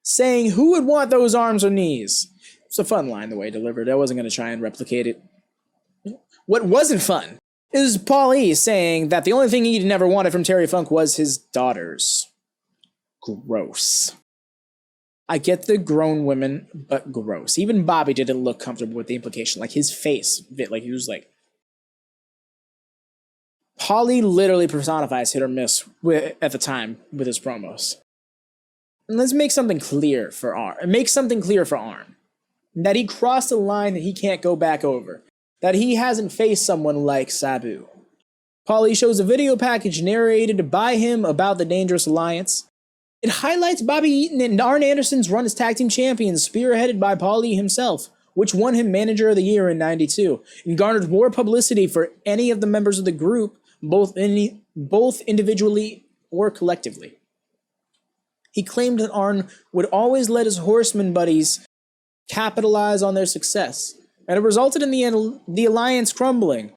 [SPEAKER 1] saying, "Who would want those arms or knees?" It's a fun line the way delivered. I wasn't going to try and replicate it. What wasn't fun is Paulie saying that the only thing Eden ever wanted from Terry Funk was his daughters. Gross. I get the grown women, but gross. Even Bobby didn't look comfortable with the implication. Like his face, like he was like. Paulie literally personifies hit or miss at the time with his promos. And let's make something clear for Arn. That he crossed a line that he can't go back over. That he hasn't faced someone like Sabu. Paulie shows a video package narrated by him about the Dangerous Alliance. It highlights Bobby Eaton and Arn Anderson's run as tag team champions, spearheaded by Paulie himself, which won him Manager of the Year in '92, and garnered more publicity for any of the members of the group, both individually or collectively. He claimed that Arn would always let his horseman buddies capitalize on their success, and it resulted in the alliance crumbling.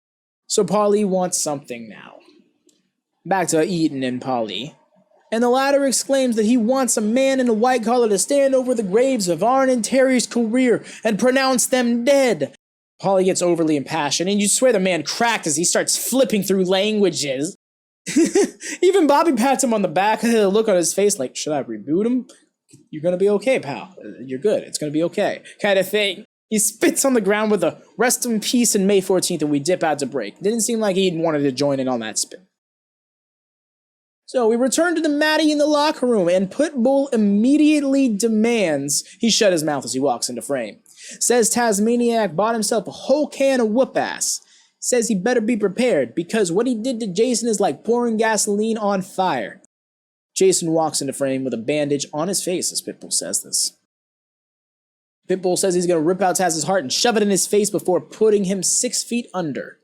[SPEAKER 1] So Paulie wants something now. Back to Eaton and Paulie. And the latter exclaims that he wants a man in a white collar to stand over the graves of Arn and Terry's career and pronounce them dead. Paulie gets overly impassioned, and you swear the man cracked as he starts flipping through languages. Even Bobby pats him on the back with a look on his face like, should I reboot him? You're gonna be okay, pal. You're good. It's gonna be okay. Kind of thing. He spits on the ground with a rest in peace in May 14th, and we dip out to break. Didn't seem like he wanted to join in on that spit. So we return to the Matty in the locker room, and Pitbull immediately demands he shut his mouth as he walks into frame. Says Tazmaniac bought himself a whole can of whoop ass. Says he better be prepared because what he did to Jason is like pouring gasoline on fire. Jason walks into frame with a bandage on his face as Pitbull says this. Pitbull says he's going to rip out Taz's heart and shove it in his face before putting him 6 feet under.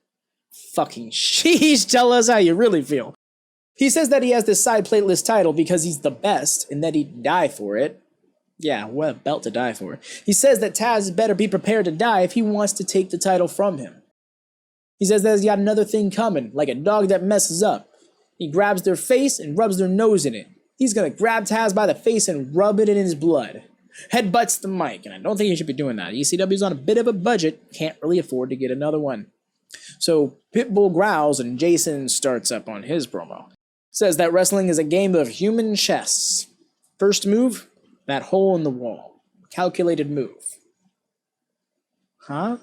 [SPEAKER 1] Fucking sheesh, tell us how you really feel. He says that he has this side plateless title because he's the best and that he'd die for it. Yeah, what a belt to die for. He says that Taz better be prepared to die if he wants to take the title from him. He says that he's got another thing coming, like a dog that messes up. He grabs their face and rubs their nose in it. He's going to grab Taz by the face and rub it in his blood. Headbutts the mic, and I don't think he should be doing that. ECW's on a bit of a budget, can't really afford to get another one. So Pitbull growls and Jason starts up on his promo. Says that wrestling is a game of human chess. First move, that hole in the wall. Calculated move. Huh?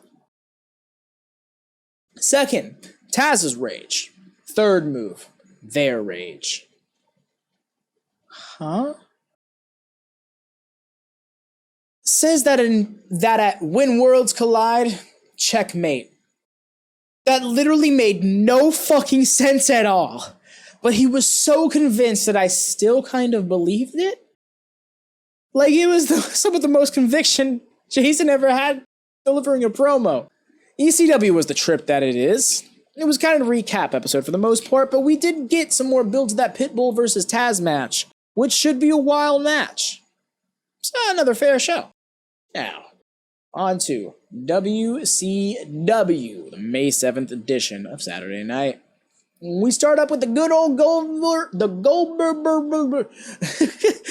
[SPEAKER 1] Second, Taz's rage. Third move, their rage. Huh? Says that at When Worlds Collide, checkmate. That literally made no fucking sense at all. But he was so convinced that I still kind of believed it. Like, it was some of the most conviction Jason ever had delivering a promo. ECW was the trip that it is. It was kind of a recap episode for the most part, but we did get some more build to that Pitbull versus Taz match, which should be a wild match. So another fair show. Now, on to WCW, the May 7th edition of Saturday Night. We start up with the good old Goldberg.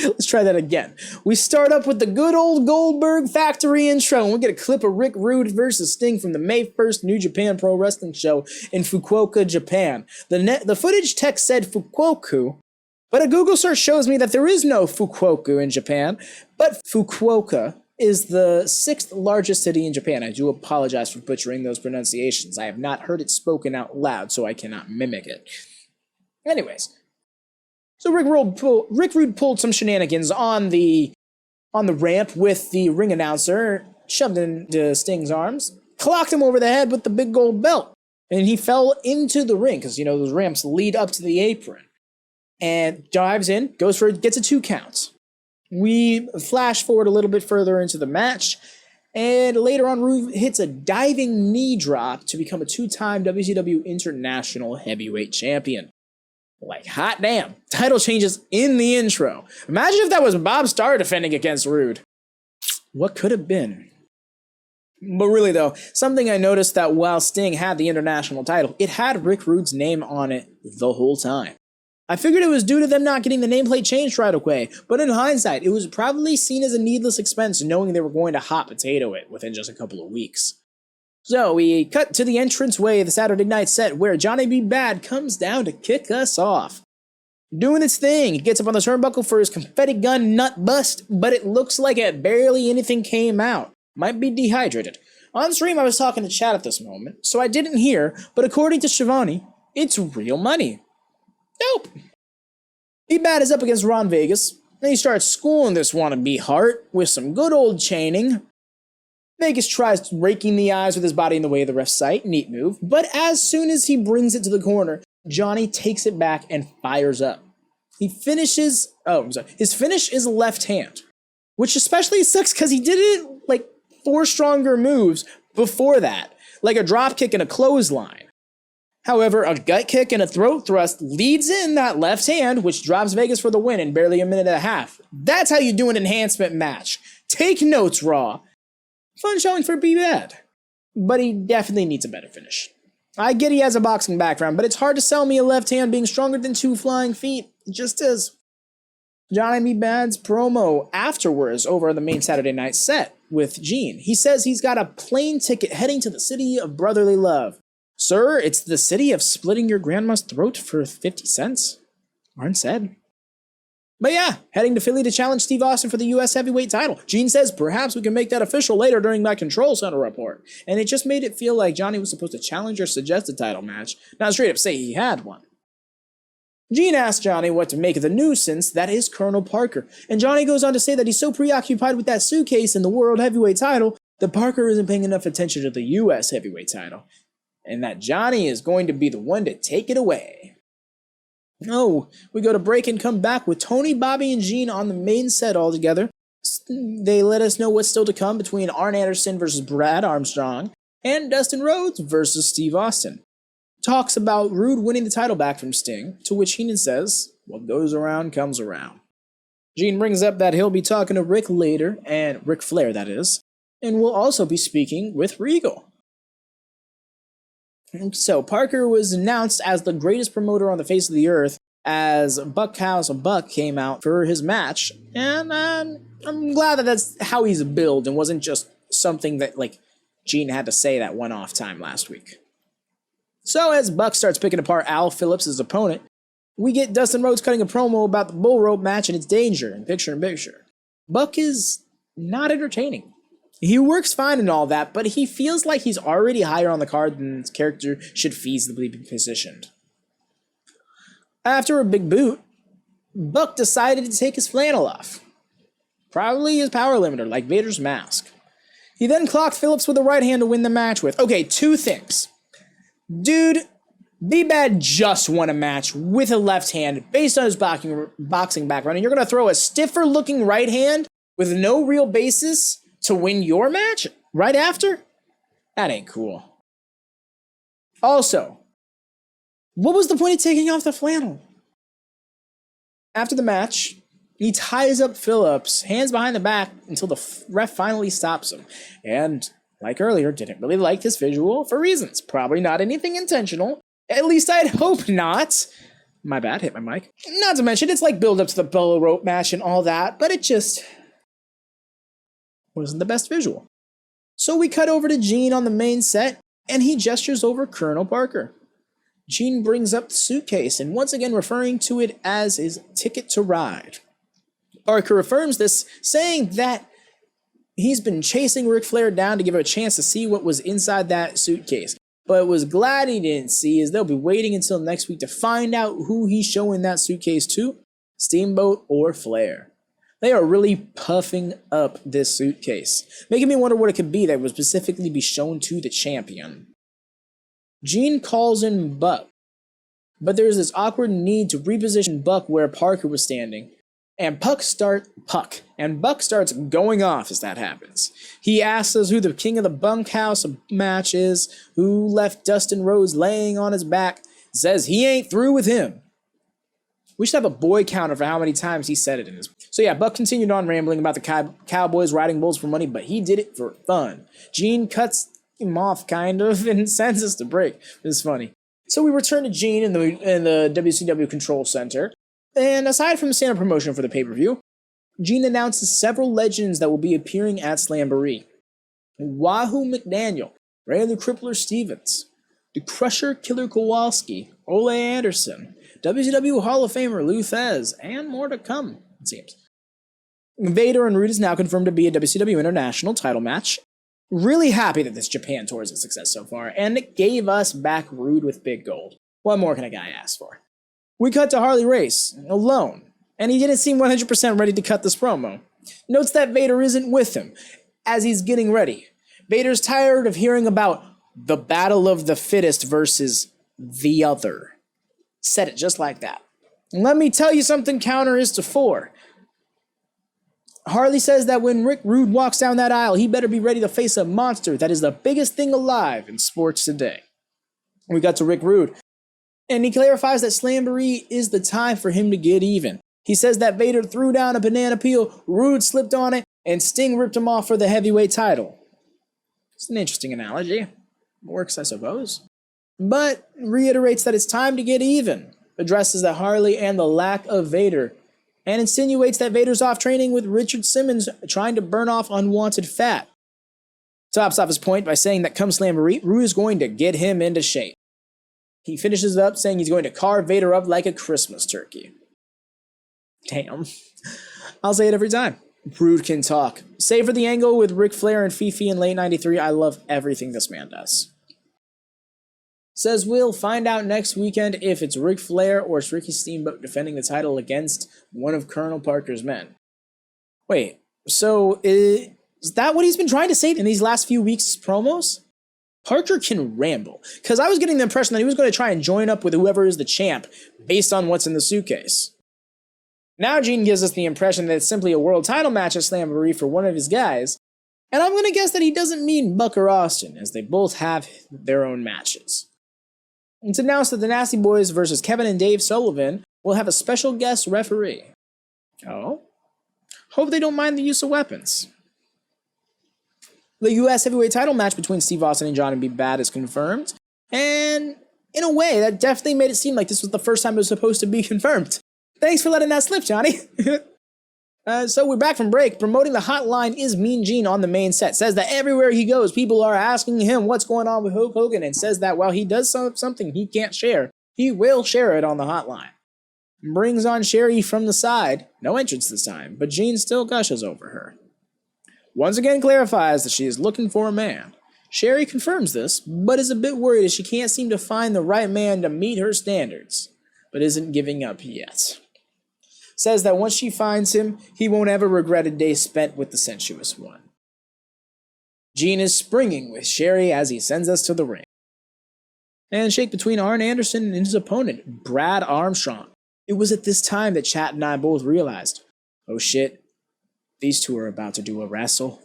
[SPEAKER 1] Let's try that again. We start up with the good old Goldberg factory intro, and we get a clip of Rick Rude versus Sting from the May 1st New Japan Pro Wrestling show in Fukuoka, Japan. The footage text said Fukuoka, but a Google search shows me that there is no Fukuoka in Japan, but Fukuoka is the 6th largest city in Japan. I do apologize for butchering those pronunciations. I have not heard it spoken out loud, so I cannot mimic it. Anyways, so Rick Rude pulled some shenanigans on the ramp with the ring announcer, shoved into Sting's arms, clocked him over the head with the big gold belt, and he fell into the ring, because, you know, those ramps lead up to the apron, and dives in, gets a 2 count. We flash forward a little bit further into the match, and later on, Rude hits a diving knee drop to become a 2-time WCW International Heavyweight Champion. Like, hot damn. Title changes in the intro. Imagine if that was Bob Starr defending against Rude. What could have been? But really, though, something I noticed that while Sting had the international title, it had Rick Rude's name on it the whole time. I figured it was due to them not getting the nameplate changed right away, but in hindsight, it was probably seen as a needless expense knowing they were going to hot potato it within just a couple of weeks. So we cut to the entranceway of the Saturday Night set where Johnny B. Bad comes down to kick us off. Doing its thing, he gets up on the turnbuckle for his confetti gun nut bust, but it looks like barely anything came out. Might be dehydrated. On stream, I was talking to Chad at this moment, so I didn't hear, but according to Shivani, it's real money. Nope. B-Bad is up against Ron Vegas, and he starts schooling this wannabe Hart with some good old chaining. Vegas tries raking the eyes with his body in the way of the ref's sight, neat move, but as soon as he brings it to the corner, Johnny takes it back and fires up. His finish is left hand, which especially sucks because he did it like 4 stronger moves before that, like a drop kick and a clothesline. However, a gut kick and a throat thrust leads in that left hand, which drops Vegas for the win in barely a minute and a half. That's how you do an enhancement match. Take notes, Raw. Fun showing for B-Bad. But he definitely needs a better finish. I get he has a boxing background, but it's hard to sell me a left hand being stronger than 2 flying feet. It just is. Johnny B-Bad's promo afterwards over the main Saturday Night set with Gene. He says he's got a plane ticket heading to the city of brotherly love. Sir, it's the city of splitting your grandma's throat for 50 cents. Aren't said. But yeah, heading to Philly to challenge Steve Austin for the U.S. heavyweight title. Gene says perhaps we can make that official later during my Control Center report. And it just made it feel like Johnny was supposed to challenge or suggest a title match, not straight up say he had one. Gene asks Johnny what to make of the nuisance that is Colonel Parker. And Johnny goes on to say that he's so preoccupied with that suitcase and the world heavyweight title that Parker isn't paying enough attention to the U.S. heavyweight title. And that Johnny is going to be the one to take it away. Oh, we go to break and come back with Tony, Bobby, and Gene on the main set all together. They let us know what's still to come between Arn Anderson versus Brad Armstrong and Dustin Rhodes versus Steve Austin. Talks about Rude winning the title back from Sting, to which Heenan says, what goes around comes around. Gene brings up that he'll be talking to Rick later, and Ric Flair that is, and will also be speaking with Regal. So Parker was announced as the greatest promoter on the face of the earth as Bunkhouse Buck came out for his match, and I'm glad that that's how he's billed and wasn't just something that like Gene had to say that one-off time last week. So as Buck starts picking apart Al Phillips' opponent, we get Dustin Rhodes cutting a promo about the bull rope match and its danger in picture-in-picture. Buck is not entertaining. He works fine and all that, but he feels like he's already higher on the card than his character should feasibly be positioned. After a big boot, Buck decided to take his flannel off. Probably his power limiter, like Vader's mask. He then clocked Phillips with a right hand to win the match with. Okay, 2 things. Dude, B-Bad just won a match with a left hand based on his boxing background, and you're going to throw a stiffer looking right hand with no real basis to win your match right after? That ain't cool. Also, what was the point of taking off the flannel? After the match, he ties up Phillips, hands behind the back, until the ref finally stops him. And, like earlier, didn't really like this visual for reasons. Probably not anything intentional. At least I'd hope not. My bad, hit my mic. Not to mention, it's like build up to the bellow rope match and all that, but it just wasn't the best visual. So we cut over to Gene on the main set, and he gestures over Colonel Parker. Gene brings up the suitcase, and once again referring to it as his ticket to ride. Parker affirms this, saying that he's been chasing Ric Flair down to give him a chance to see what was inside that suitcase, but was glad he didn't see, as they'll be waiting until next week to find out who he's showing that suitcase to, Steamboat or Flair. They are really puffing up this suitcase, making me wonder what it could be that would specifically be shown to the champion. Gene calls in Buck, but there's this awkward need to reposition Buck where Parker was standing, and Buck starts going off as that happens. He asks us who the king of the Bunkhouse match is, who left Dustin Rhodes laying on his back, says he ain't through with him. We should have a boy counter for how many times he said it in his. So yeah, Buck continued on rambling about the Cowboys riding bulls for money, but he did it for fun. Gene cuts him off kind of and sends us to break. It's funny. So we return to Gene in the WCW Control Center, and aside from the stand-up promotion for the pay-per-view, Gene announces several legends that will be appearing at Slamboree. Wahoo McDaniel, Ray the Crippler Stevens, the Crusher Killer Kowalski, Ole Anderson, WCW Hall of Famer Lou Thesz, and more to come, it seems. Vader and Rude is now confirmed to be a WCW International title match. Really happy that this Japan tour is a success so far, and it gave us back Rude with Big Gold. What more can a guy ask for? We cut to Harley Race, alone, and he didn't seem 100% ready to cut this promo. Notes that Vader isn't with him, as he's getting ready. Vader's tired of hearing about the battle of the fittest versus the other. Said it just like that. And let me tell you something counter is to 4. Harley says that when Rick Rude walks down that aisle, he better be ready to face a monster that is the biggest thing alive in sports today. We got to Rick Rude, and he clarifies that Slamboree is the time for him to get even. He says that Vader threw down a banana peel, Rude slipped on it, and Sting ripped him off for the heavyweight title. It's an interesting analogy. Works, I suppose. But reiterates that it's time to get even, addresses that Harley and the lack of Vader, and insinuates that Vader's off training with Richard Simmons trying to burn off unwanted fat. Tops off his point by saying that come Slamboree, Rude is going to get him into shape. He finishes it up saying he's going to carve Vader up like a Christmas turkey. Damn. I'll say it every time. Rude can talk. Save for the angle with Ric Flair and Fifi in late 93, I love everything this man does. Says we'll find out next weekend if it's Ric Flair or it's Ricky Steamboat defending the title against one of Colonel Parker's men. Wait, so is that what he's been trying to say in these last few weeks' promos? Parker can ramble, because I was getting the impression that he was going to try and join up with whoever is the champ based on what's in the suitcase. Now Gene gives us the impression that it's simply a world title match at Slamboree for one of his guys, and I'm going to guess that he doesn't mean Buck or Austin, as they both have their own matches. It's announced that the Nasty Boys versus Kevin and Dave Sullivan will have a special guest referee. Oh? Hope they don't mind the use of weapons. The U.S. heavyweight title match between Steve Austin and Johnny B. Bad is confirmed, and in a way, that definitely made it seem like this was the first time it was supposed to be confirmed. Thanks for letting that slip, Johnny. So we're back from break. Promoting the hotline is Mean Gene on the main set. Says that everywhere he goes, people are asking him what's going on with Hulk Hogan, and says that while he does something he can't share, he will share it on the hotline. Brings on Sherry from the side. No entrance this time, but Gene still gushes over her. Once again clarifies that she is looking for a man. Sherry confirms this, but is a bit worried as she can't seem to find the right man to meet her standards, but isn't giving up yet. Says that once she finds him, he won't ever regret a day spent with the sensuous one. Gene is springing with Sherry as he sends us to the ring. Handshake between Arn Anderson and his opponent, Brad Armstrong. It was at this time that Chat and I both realized, oh shit, these two are about to do a wrestle.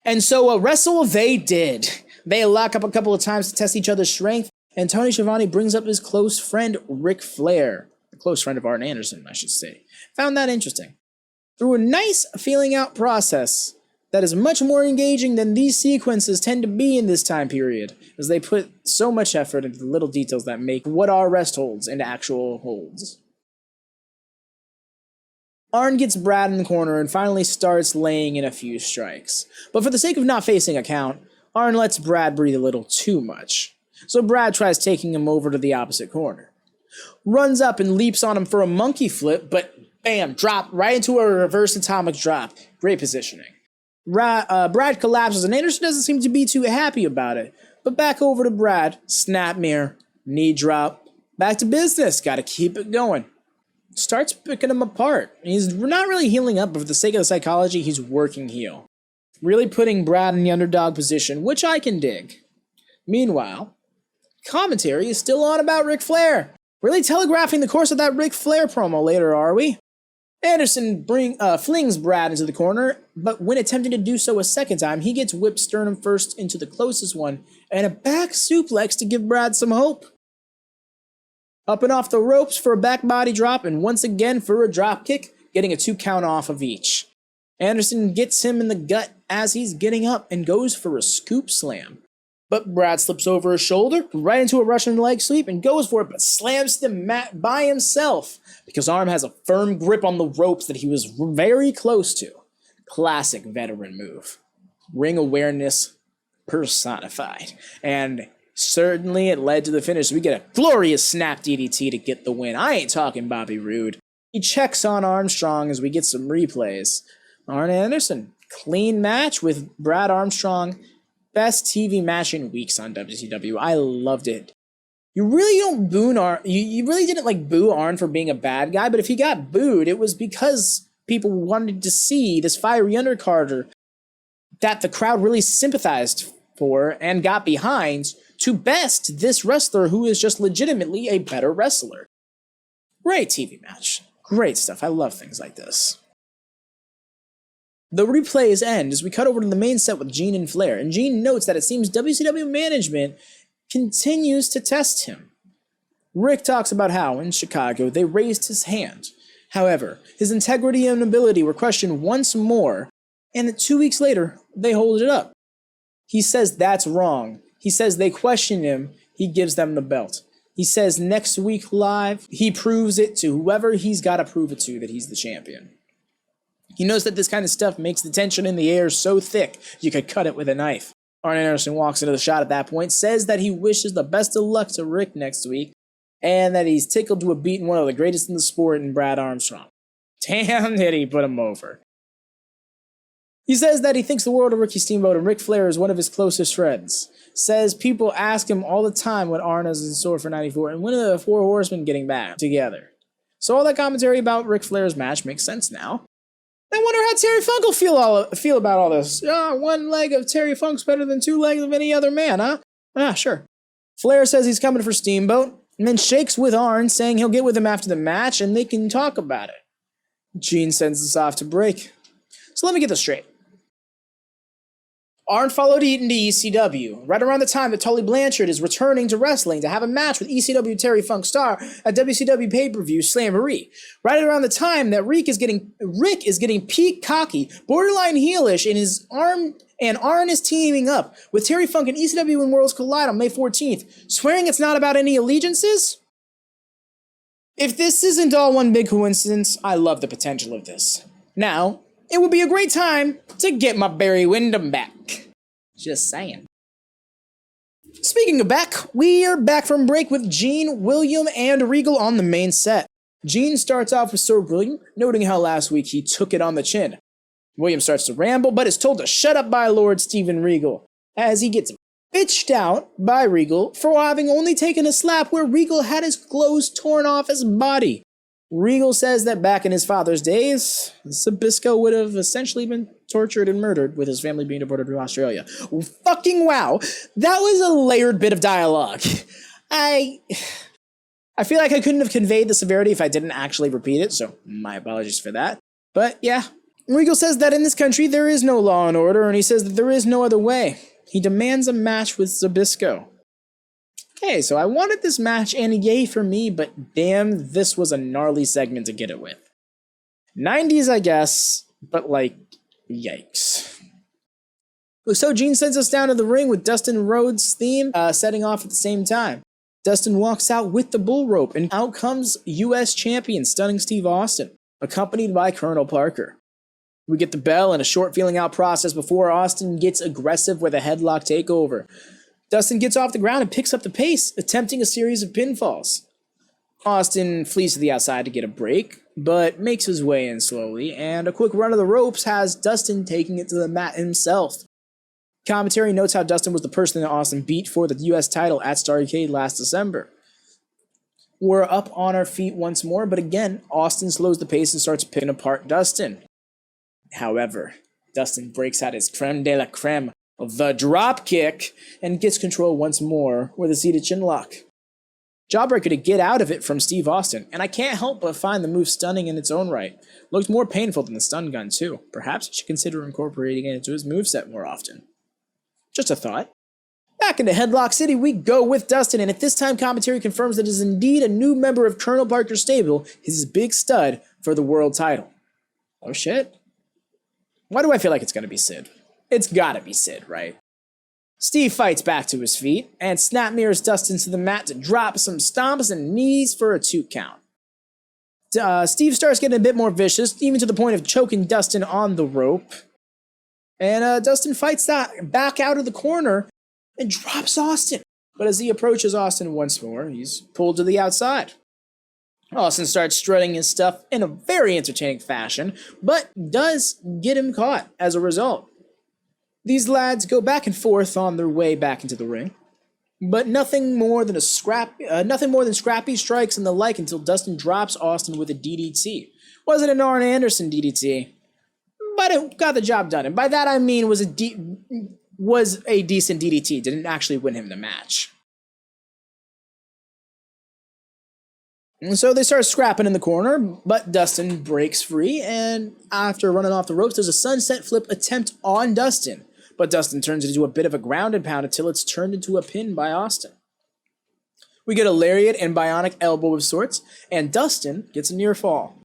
[SPEAKER 1] And so a wrestle they did. They lock up a couple of times to test each other's strength, and Tony Schiavone brings up his close friend, Ric Flair. A close friend of Arn Anderson, I should say. Found that interesting. Through a nice feeling out process that is much more engaging than these sequences tend to be in this time period, as they put so much effort into the little details that make what are rest holds into actual holds. Arn gets Brad in the corner and finally starts laying in a few strikes. But for the sake of not facing a count, Arn lets Brad breathe a little too much. So Brad tries taking him over to the opposite corner. Runs up and leaps on him for a monkey flip, but bam, drop right into a reverse atomic drop. Great positioning. Brad collapses and Anderson doesn't seem to be too happy about it. But back over to Brad, snap mirror, knee drop. Back to business, gotta keep it going. Starts picking him apart. He's not really healing up, but for the sake of the psychology, he's working heel. Really putting Brad in the underdog position, which I can dig. Meanwhile, commentary is still on about Ric Flair. Really telegraphing the course of that Ric Flair promo later, are we? Anderson flings Brad into the corner, but when attempting to do so a second time, he gets whipped sternum first into the closest one, and a back suplex to give Brad some hope. Up and off the ropes for a back body drop, and once again for a drop kick, getting a 2 count off of each. Anderson gets him in the gut as he's getting up and goes for a scoop slam. But Brad slips over his shoulder, right into a Russian leg sweep, and goes for it, but slams the mat by himself, because Arn has a firm grip on the ropes that he was very close to. Classic veteran move. Ring awareness personified. And certainly it led to the finish. We get a glorious snap DDT to get the win. I ain't talking Bobby Roode. He checks on Armstrong as we get some replays. Arn Anderson, clean match with Brad Armstrong. Best TV match in weeks on WCW. I loved it. You really don't boo Arn. You really didn't boo Arn for being a bad guy, but if he got booed, it was because people wanted to see this fiery undercarder that the crowd really sympathized for and got behind to best this wrestler who is just legitimately a better wrestler. Great TV match. Great stuff. I love things like this. The replays end as we cut over to the main set with Gene and Flair, and Gene notes that it seems WCW management continues to test him. Rick talks about how, in Chicago, they raised his hand. However, his integrity and ability were questioned once more, and 2 weeks later, they hold it up. He says that's wrong. He says they question him, he gives them the belt. He says next week live, he proves it to whoever he's got to prove it to that he's the champion. He knows that this kind of stuff makes the tension in the air so thick you could cut it with a knife. Arn Anderson walks into the shot at that point, says that he wishes the best of luck to Rick next week, and that he's tickled to have beaten one of the greatest in the sport in Brad Armstrong. Damn, did he put him over. He says that he thinks the world of Ricky Steamboat and Ric Flair is one of his closest friends. Says people ask him all the time what Arn has in store for 94, and when are the Four Horsemen getting back together? So all that commentary about Ric Flair's match makes sense now. I wonder how Terry Funk will feel about all this. One leg of Terry Funk's better than 2 legs of any other man, huh? Sure. Flair says he's coming for Steamboat, and then shakes with Arn, saying he'll get with him after the match, and they can talk about it. Gene sends us off to break. So let me get this straight. Arn followed Eaton to ECW, right around the time that Tully Blanchard is returning to wrestling to have a match with ECW Terry Funk Star at WCW pay-per-view Slamboree. Right around the time that Rick is getting peak cocky, borderline heelish in his arm, and Arn is teaming up with Terry Funk and ECW when Worlds Collide on May 14th, swearing it's not about any allegiances? If this isn't all one big coincidence, I love the potential of this. Now, it would be a great time to get my Barry Windham back. Just saying. Speaking of back, we are back from break with Gene, William, and Regal on the main set. Gene starts off with Sir William, noting how last week he took it on the chin. William starts to ramble, but is told to shut up by Lord Steven Regal, as he gets bitched out by Regal for having only taken a slap where Regal had his clothes torn off his body. Regal says that back in his father's days, Zbyszko would have essentially been tortured and murdered, with his family being deported to Australia. Fucking wow. That was a layered bit of dialogue. I feel like I couldn't have conveyed the severity if I didn't actually repeat it, so my apologies for that. But yeah, Regal says that in this country there is no law and order, and he says that there is no other way. He demands a match with Zbyszko. Okay, so I wanted this match, and yay for me, but damn, this was a gnarly segment to get it with. 90s, I guess, but like, yikes. So Gene sends us down to the ring with Dustin Rhodes' theme setting off at the same time. Dustin walks out with the bull rope, and out comes U.S. champion Stunning Steve Austin, accompanied by Colonel Parker. We get the bell and a short feeling out process before Austin gets aggressive with a headlock takeover. Dustin gets off the ground and picks up the pace, attempting a series of pinfalls. Austin flees to the outside to get a break, but makes his way in slowly, and a quick run of the ropes has Dustin taking it to the mat himself. Commentary notes how Dustin was the person that Austin beat for the U.S. title at Starrcade last December. We're up on our feet once more, but again, Austin slows the pace and starts picking apart Dustin. However, Dustin breaks out his creme de la creme, the drop kick, and gets control once more with a seated chinlock. Jawbreaker to get out of it from Steve Austin, and I can't help but find the move stunning in its own right. Looked more painful than the stun gun too. Perhaps he should consider incorporating it into his moveset more often. Just a thought. Back into Headlock City we go with Dustin, and at this time commentary confirms that it is indeed a new member of Colonel Parker's stable, his big stud for the world title. Oh shit. Why do I feel like it's gonna be Sid? It's gotta be Sid, right? Steve fights back to his feet, and snap mirrors Dustin to the mat to drop some stomps and knees for a 2 count. Steve starts getting a bit more vicious, even to the point of choking Dustin on the rope. And Dustin fights that back out of the corner and drops Austin. But as he approaches Austin once more, he's pulled to the outside. Austin starts strutting his stuff in a very entertaining fashion, but does get him caught as a result. These lads go back and forth on their way back into the ring, but nothing more than scrappy strikes and the like until Dustin drops Austin with a DDT. Wasn't an Arn Anderson DDT, but it got the job done. And by that I mean was a decent DDT. Didn't actually win him the match. And so they start scrapping in the corner, but Dustin breaks free, and after running off the ropes, there's a sunset flip attempt on Dustin. But Dustin turns it into a bit of a ground and pound until it's turned into a pin by Austin. We get a lariat and bionic elbow of sorts, and Dustin gets a near fall.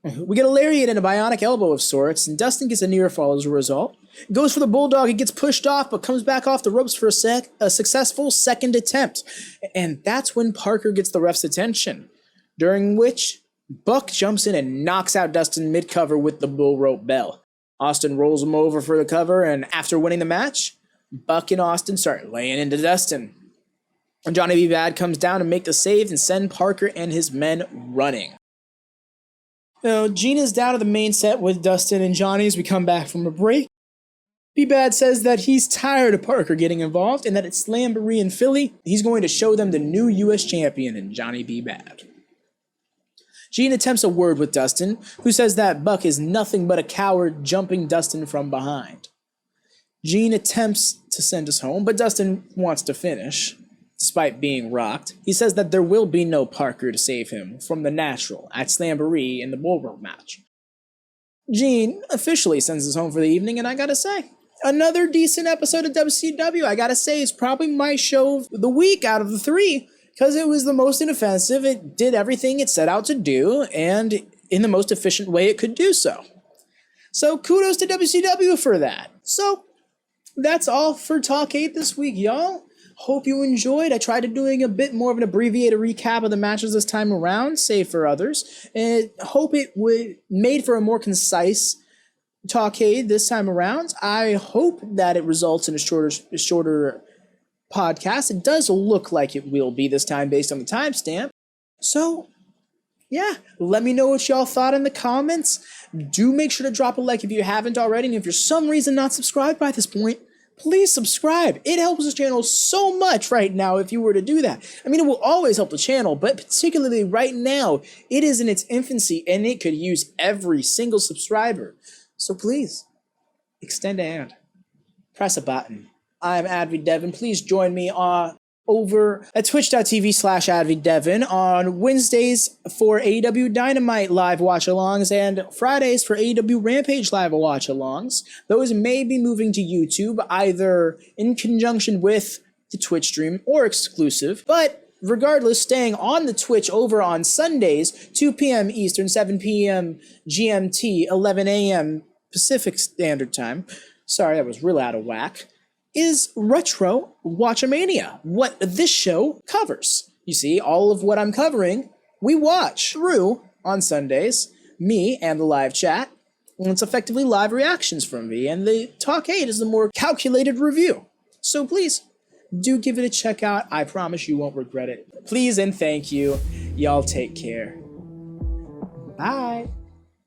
[SPEAKER 1] We get a lariat and a bionic elbow of sorts, and Dustin gets a near fall as a result. Goes for the bulldog and gets pushed off, but comes back off the ropes for a successful second attempt. And that's when Parker gets the ref's attention, during which Buck jumps in and knocks out Dustin mid-cover with the bull rope bell. Austin rolls him over for the cover, and after winning the match, Buck and Austin start laying into Dustin. And Johnny B. Bad comes down to make the save and send Parker and his men running. Now, Gina's down to the main set with Dustin and Johnny as we come back from a break. B-Bad says that he's tired of Parker getting involved and that at Slamboree in Philly, he's going to show them the new U.S. champion in Johnny B-Bad. Gene attempts a word with Dustin, who says that Buck is nothing but a coward jumping Dustin from behind. Gene attempts to send us home, but Dustin wants to finish. Despite being rocked, he says that there will be no Parker to save him from the Natural at Slamboree in the bull rope match. Gene officially sends us home for the evening, and I gotta say, another decent episode of WCW. I gotta say, it's probably my show of the week out of the 3, because it was the most inoffensive. It did everything it set out to do, and in the most efficient way it could do so. So kudos to WCW for that. So that's all for Talkkcade this week, y'all. Hope you enjoyed. I tried doing a bit more of an abbreviated recap of the matches this time around, save for others. And hope it made for a more concise Talkkcade this time around. I hope that it results in a shorter podcast. It does look like it will be this time based on the timestamp. So, yeah, let me know what y'all thought in the comments. Do make sure to drop a like if you haven't already. And if you're for some reason not subscribed by this point, please subscribe. It helps the channel so much right now if you were to do that. I mean, it will always help the channel, but particularly right now, it is in its infancy and it could use every single subscriber. So please, extend a hand. Press a button. I'm AdvyDeven. Please join me over at twitch.tv/AdvyDeven on Wednesdays for AEW Dynamite live watch-alongs and Fridays for AEW Rampage live watch-alongs. Those may be moving to YouTube either in conjunction with the Twitch stream or exclusive, but regardless, staying on the Twitch over on Sundays, 2 p.m. Eastern, 7 p.m. GMT, 11 a.m. Pacific Standard Time. Sorry, that was real out of whack. Is Retro WatchaMania, what this show covers. You see, all of what I'm covering, we watch through on Sundays, me and the live chat, and it's effectively live reactions from me, and the Talkkcade is the more calculated review. So please, do give it a check out. I promise you won't regret it. Please and thank you. Y'all take care. Bye.